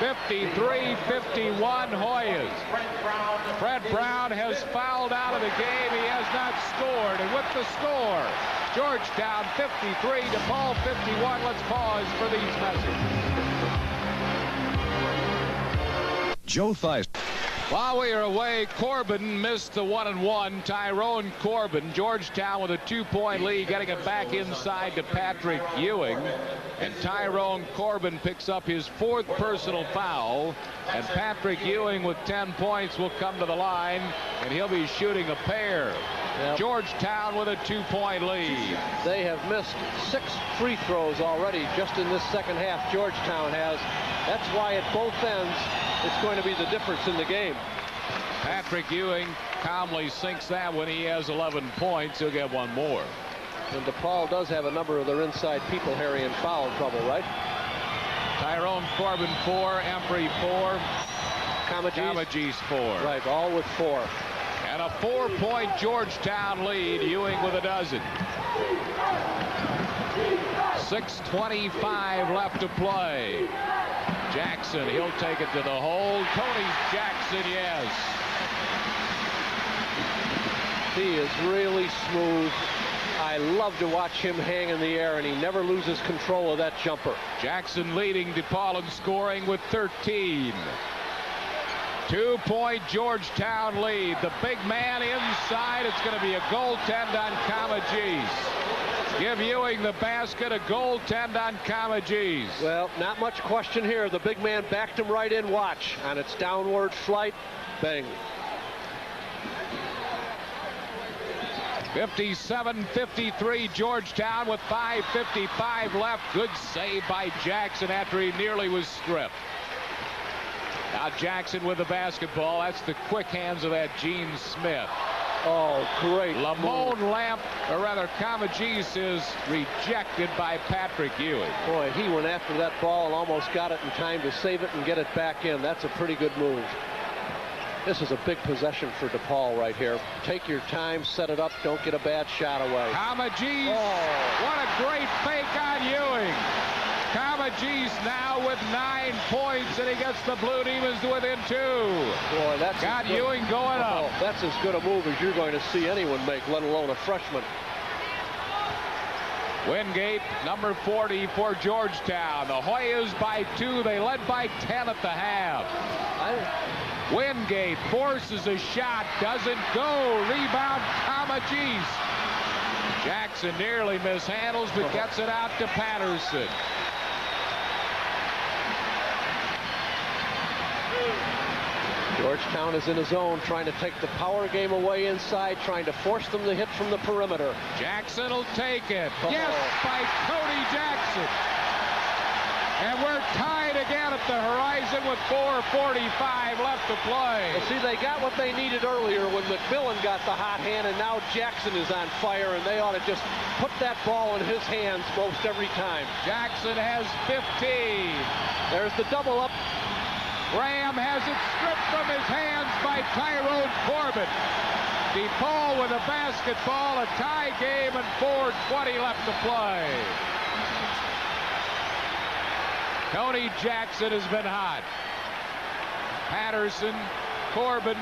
53-51 Hoyas. Fred Brown has fouled out of the game. He has not scored, and with the score, Georgetown 53, DePaul 51. Let's pause for these messages. Joe Theis. While we are away, Corbin missed the 1-and-1. Tyrone Corbin, Georgetown with a 2-point lead, getting it back inside to Patrick Ewing. And Tyrone Corbin picks up his 4th personal foul. And Patrick Ewing with 10 points will come to the line, and he'll be shooting a pair. Yep. Georgetown with a 2-point lead. They have missed 6 free throws already just in this second half. Georgetown has. That's why at both ends it's going to be the difference in the game. Patrick Ewing calmly sinks that when he has 11 points. He'll get 1 more. And DePaul does have a number of their inside people, Harry, in foul trouble, right? Tyrone Corbin 4, Embry 4, Kamagis 4. Right, all with 4. And a 4-point Georgetown lead. Ewing with a dozen. 6:25 left to play. Jackson, he'll take it to the hole. Tony Jackson, yes. He is really smooth. I love to watch him hang in the air, and he never loses control of that jumper. Jackson leading DePaul in scoring with 13. 2-point Georgetown lead. The big man inside. It's going to be a goaltend on Kamagis. Give Ewing the basket, a goaltend on Kamagis. Well, not much question here. The big man backed him right in. Watch. On its downward flight, bang. 57-53 Georgetown with 5:55 left. Good save by Jackson after he nearly was stripped. Now Jackson with the basketball. That's the quick hands of that Gene Smith. Oh, great. Lamone Lamp, or rather Kamagis, is rejected by Patrick Ewing. Boy, he went after that ball and almost got it in time to save it and get it back in. That's a pretty good move. This is a big possession for DePaul right here. Take your time, set it up, don't get a bad shot away. Kamajis, what a great fake on Ewing. Kamajis now with 9 points, and he gets the Blue Demons within 2. Boy, that's got Ewing going up. That's as good a move as you're going to see anyone make, let alone a freshman. Wingate, number 40 for Georgetown. The Hoyas by 2. They led by 10 at the half. Wingate forces a shot, doesn't go. Rebound, Kamajis. Jackson nearly mishandles, but gets it out to Patterson. Georgetown is in his zone, trying to take the power game away inside, trying to force them to hit from the perimeter. Jackson will take it. Yes, by Cody Jackson. And we're tied again at the horizon with 4:45 left to play. Well, see, they got what they needed earlier when McMillan got the hot hand, and now Jackson is on fire, and they ought to just put that ball in his hands most every time. Jackson has 15. There's the double up. Graham has it stripped from his hands by Tyrone Corbin. DePaul with a basketball, a tie game, and 4:20 left to play. Tony Jackson has been hot. Patterson, Corbin,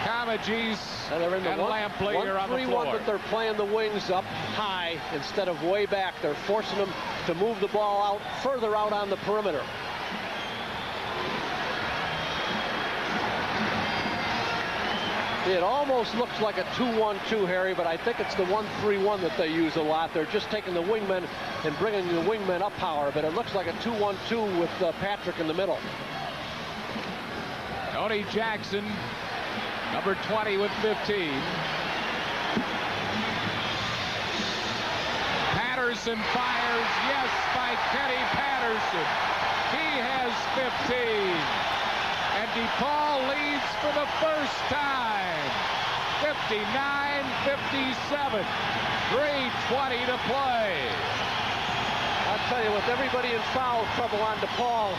Kamajis, and Lampley are on the floor. But they're playing the wings up high instead of way back. They're forcing them to move the ball out further out on the perimeter. It almost looks like a 2-1-2, Harry, but I think it's the 1-3-1 that they use a lot. They're just taking the wingmen and bringing the wingmen up power, but it looks like a 2-1-2 with Patrick in the middle. Tony Jackson, number 20 with 15. Patterson fires, yes, by Kenny Patterson. He has 15. And DePaul leads for the first time. 59-57. 3:20 to play. I'll tell you, with everybody in foul trouble on DePaul,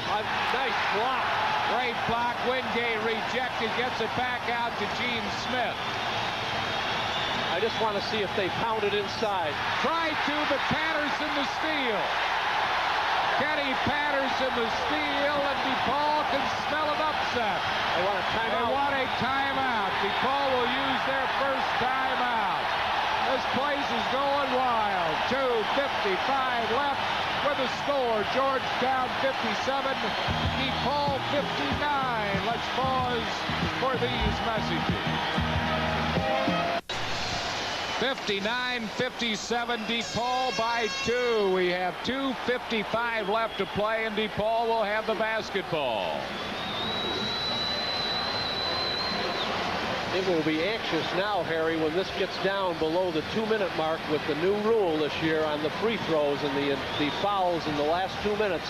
nice block. Great block. Wingate rejected, gets it back out to Gene Smith. I just want to see if they pound it inside. Tried to, but Patterson the steal. Kenny Patterson the steal, and DePaul can smell an upset. They want a timeout. They want a timeout. DePaul will use their first timeout. This place is going wild. 2:55 left with the score. Georgetown 57, DePaul 59. Let's pause for these messages. 59-57, DePaul by 2. We have 2:55 left to play, and DePaul will have the basketball. It will be anxious now, Harry, when this gets down below the 2-minute mark with the new rule this year on the free throws and the fouls in the last 2 minutes.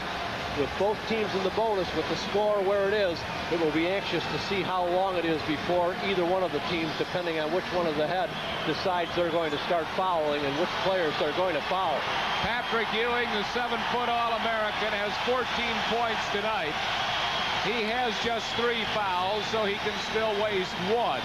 With both teams in the bonus, with the score where it is, it will be anxious to see how long it is before either one of the teams, depending on which one of the head, decides they're going to start fouling and which players they're going to foul. Patrick Ewing, the 7-foot All-American, has 14 points tonight. He has just 3 fouls, so he can still waste 1.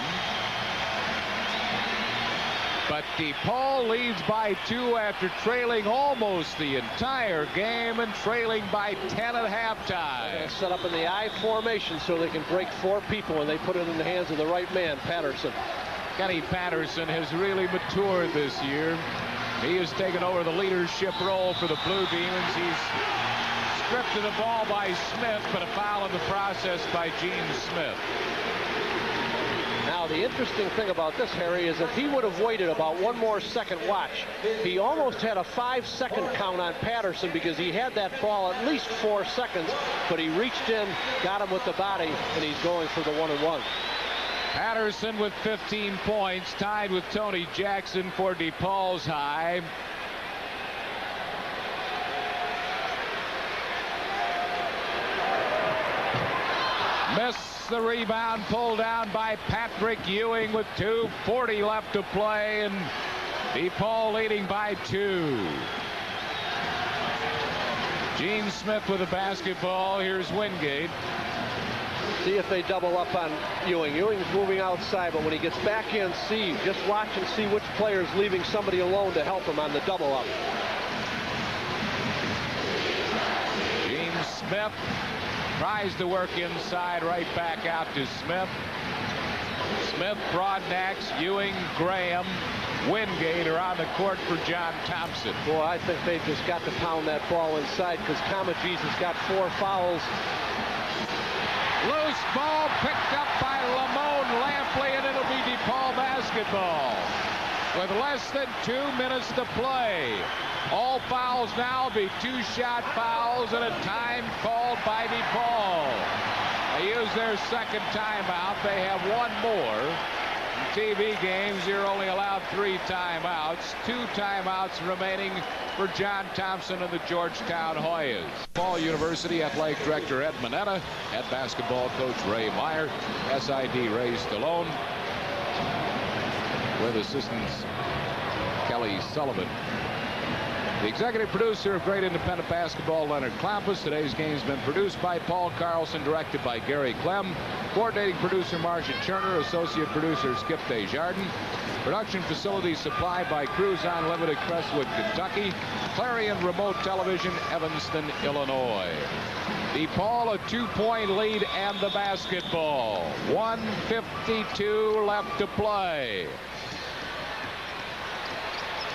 But DePaul leads by 2 after trailing almost the entire game and trailing by 10 at halftime. Set up in the I formation so they can break 4 people, and they put it in the hands of the right man, Patterson. Kenny Patterson has really matured this year. He has taken over the leadership role for the Blue Demons. He's stripped of the ball by Smith, but a foul in the process by Gene Smith. Now, the interesting thing about this, Harry, is if he would have waited about 1 more second, watch, he almost had a 5-second count on Patterson because he had that ball at least 4 seconds, but he reached in, got him with the body, and he's going for the 1-and-1. Patterson with 15 points, tied with Tony Jackson for DePaul's high. Miss the rebound, pulled down by Patrick Ewing with 2:40 left to play, and DePaul leading by 2. Gene Smith with the basketball. Here's Wingate. See if they double up on Ewing. Ewing's moving outside, but when he gets back in, just watch and see which player's leaving somebody alone to help him on the double up. James Smith tries to work inside, right back out to Smith. Smith, Broadnax, Ewing, Graham, Wingate are on the court for John Thompson. Boy, I think they've just got to pound that ball inside because Comagese has got 4 fouls. Loose ball picked up by Lamone Lampley, and it'll be DePaul basketball with less than 2 minutes to play. All fouls now be 2-shot fouls and a time called by DePaul. They use their second timeout. They have one more. In TV games, you're only allowed 3 timeouts. 2 timeouts remaining for John Thompson and the Georgetown Hoyas. DePaul University Athletic Director Ed Mineta, head basketball coach Ray Meyer, SID Ray Stallone, with assistants Kelly Sullivan. The executive producer of Great Independent Basketball, Leonard Klampus. Today's game's been produced by Paul Carlson, directed by Gary Clem. Coordinating producer Marcia Turner, associate producer Skip Desjardins. Production facilities supplied by Cruise Unlimited, Crestwood, Kentucky. Clarion Remote Television, Evanston, Illinois. DePaul a 2-point lead and the basketball. 1:52 left to play.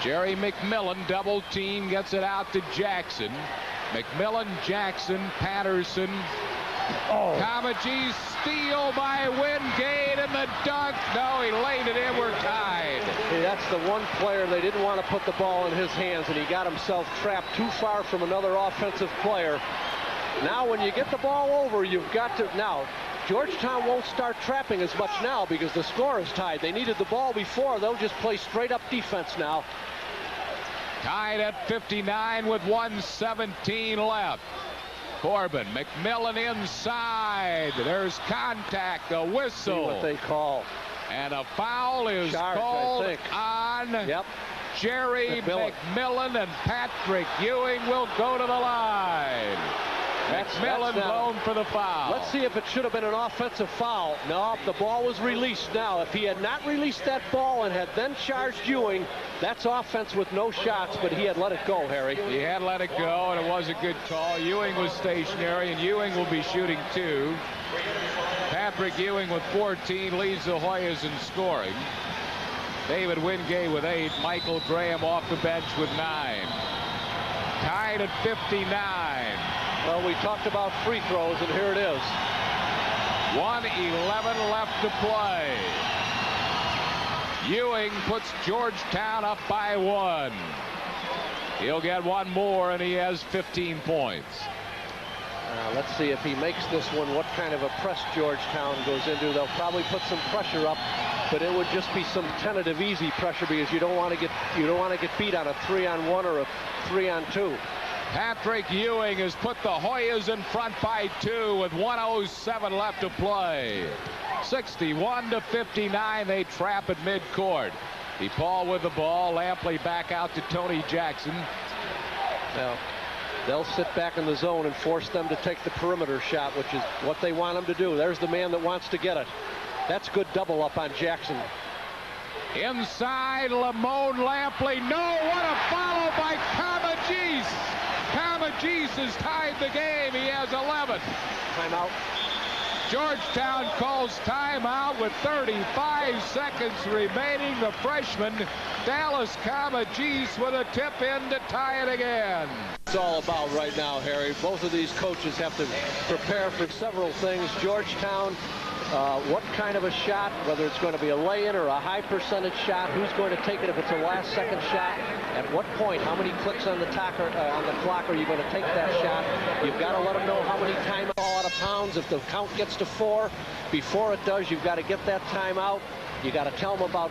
Jerry McMillan, double team, gets it out to Jackson. McMillan, Jackson, Patterson. Comagese, steal by Wingate, and the dunk. No, he laid it in. We're tied. Hey, that's the one player they didn't want to put the ball in his hands, and he got himself trapped too far from another offensive player. Now, when you get the ball over, you've got to... Now, Georgetown won't start trapping as much now because the score is tied. They needed the ball before. They'll just play straight-up defense now. Tied at 59 with 1:17 left. Corbin, McMillan inside. There's contact, a whistle. See what they call. And a foul is called on Jerry McMillan, and Patrick Ewing will go to the line. McMillan blown for the foul. Let's see if it should have been an offensive foul. No, the ball was released now. If he had not released that ball and had then charged Ewing, that's offense with no shots, but he had let it go, Harry. He had let it go, and it was a good call. Ewing was stationary, and Ewing will be shooting 2. Patrick Ewing with 14 leads the Hoyas in scoring. David Wingate with 8. Michael Graham off the bench with 9. Tied at 59. Well, we talked about free throws, and here it is. 1:11 left to play. Ewing puts Georgetown up by 1. He'll get one more, and he has 15 points. Let's see if he makes this one, what kind of a press Georgetown goes into. They'll probably put some pressure up, but it would just be some tentative, easy pressure because you don't want to get beat on a 3-on-1 or a 3-on-2. Patrick Ewing has put the Hoyas in front by 2 with 1:07 left to play. 61-59, they trap at midcourt. DePaul with the ball. Lampley back out to Tony Jackson. Now, they'll sit back in the zone and force them to take the perimeter shot, which is what they want them to do. There's the man that wants to get it. That's good double up on Jackson. Inside, Lamone Lampley. No, what a follow by Comagese. Comagese has tied the game. He has 11. Timeout. Georgetown calls timeout with 35 seconds remaining. The freshman, Dallas Comagese, with a tip in to tie it again. It's all about right now, Harry. Both of these coaches have to prepare for several things. Georgetown, what kind of a shot, whether it's going to be a lay-in or a high percentage shot, who's going to take it if it's a last-second shot, at what point, how many clicks on the clock are you going to take that shot? You've got to let them know how many timeouts out of bounds. If the count gets to 4, before it does, you've got to get that timeout. You got to tell them about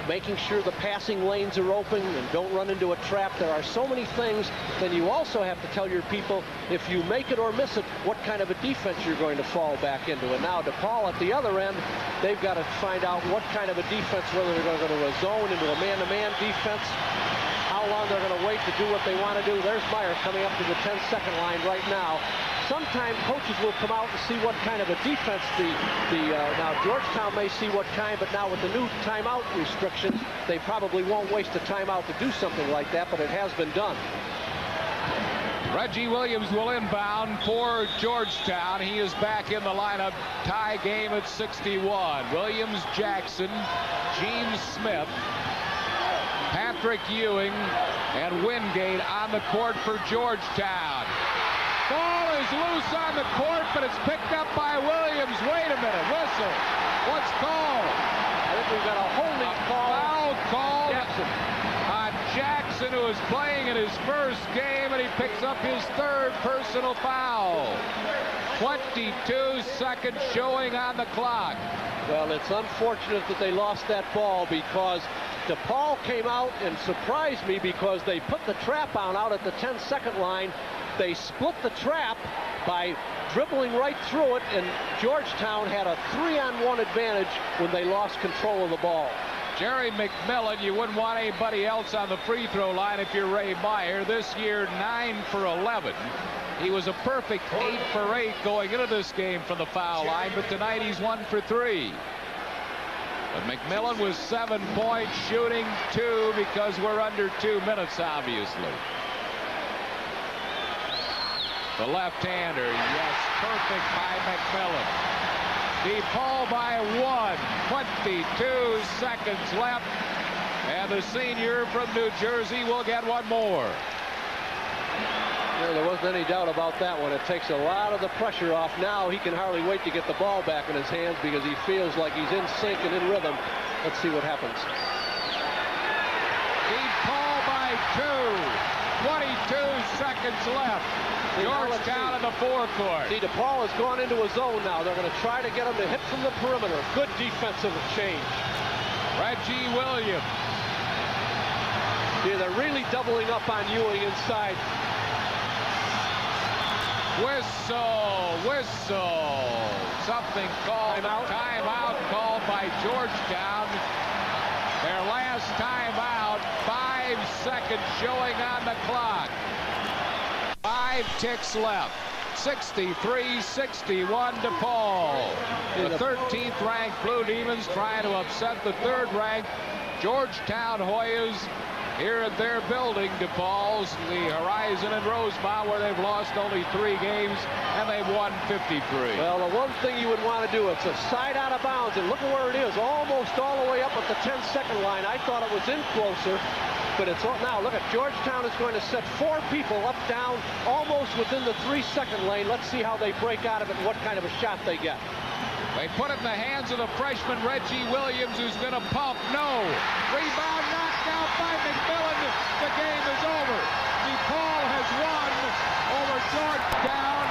making sure the passing lanes are open and don't run into a trap. There are so many things. Then you also have to tell your people, if you make it or miss it, what kind of a defense you're going to fall back into. And now DePaul at the other end, they've got to find out what kind of a defense, whether they're going to go to a zone, into a man-to-man defense, how long they're going to wait to do what they want to do. There's Meyer coming up to the 10-second line right now. sometimes coaches will come out and see what kind of a defense now Georgetown may see what kind, but now with the new timeout restrictions, they probably won't waste a timeout to do something like that, but it has been done. Reggie Williams will inbound for Georgetown. He is back in the lineup. Tie game at 61. Williams, Jackson, Gene Smith, Patrick Ewing, and Wingate on the court for Georgetown. Ball is loose on the court, but it's picked up by Williams. Wait a minute. Whistle. What's called? I think we've got a holding call. Foul called Jackson. On Jackson, who is playing in his first game, and he picks up his third personal foul. 22 seconds showing on the clock. Well, it's unfortunate that they lost that ball because DePaul came out and surprised me because they put the trap on out at the 10-second line. They split the trap by dribbling right through it, and Georgetown had a 3-on-1 advantage when they lost control of the ball. Jerry McMillan, you wouldn't want anybody else on the free throw line if you're Ray Meyer. This year, 9 for 11. He was a perfect 8 for 8 going into this game from the foul line, but tonight he's 1 for 3. But McMillan was 7 points, shooting 2 because we're under 2 minutes, obviously. The left-hander, yes, perfect by McMillan. DePaul by 1, 22 seconds left, and the senior from New Jersey will get one more. Yeah, there wasn't any doubt about that one. It takes a lot of the pressure off. Now he can hardly wait to get the ball back in his hands because he feels like he's in sync and in rhythm. Let's see what happens. DePaul by 2, 22 seconds left. Georgetown in the forecourt. See, DePaul has gone into a zone now. They're going to try to get him to hit from the perimeter. Good defensive change. Reggie Williams. Yeah, they're really doubling up on Ewing inside. Whistle, whistle. Something called. Timeout called by Georgetown. Their last timeout. 5 seconds showing on the clock. 5 ticks left. 63-61 DePaul. The 13th ranked Blue Demons trying to upset the 3rd ranked Georgetown Hoyas here at their building, DePaul's, the Horizon in Rosemont, where they've lost only 3 games and they've won 53. Well, the one thing you would want to do, it's a side out of bounds, and look at where it is, almost all the way up at the 10-second line. I thought it was in closer. But it's now, look at Georgetown is going to set 4 people up, down, almost within the 3-second lane. Let's see how they break out of it and what kind of a shot they get. They put it in the hands of the freshman Reggie Williams, who's going to pump. No. Rebound knocked out by McMillan. The game is over. DePaul has won over Georgetown.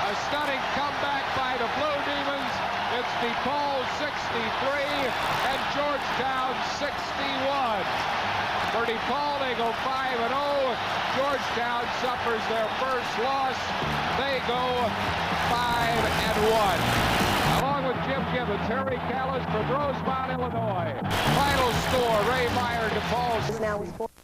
A stunning comeback by the Blue Demons. It's DePaul 63 and Georgetown 61. For DePaul, they go 5-0. Georgetown suffers their first loss. They go 5-1. Along with Jim Gibbons, Harry Callis from Rosemont, Illinois. Final score, Ray Meyer, DePaul.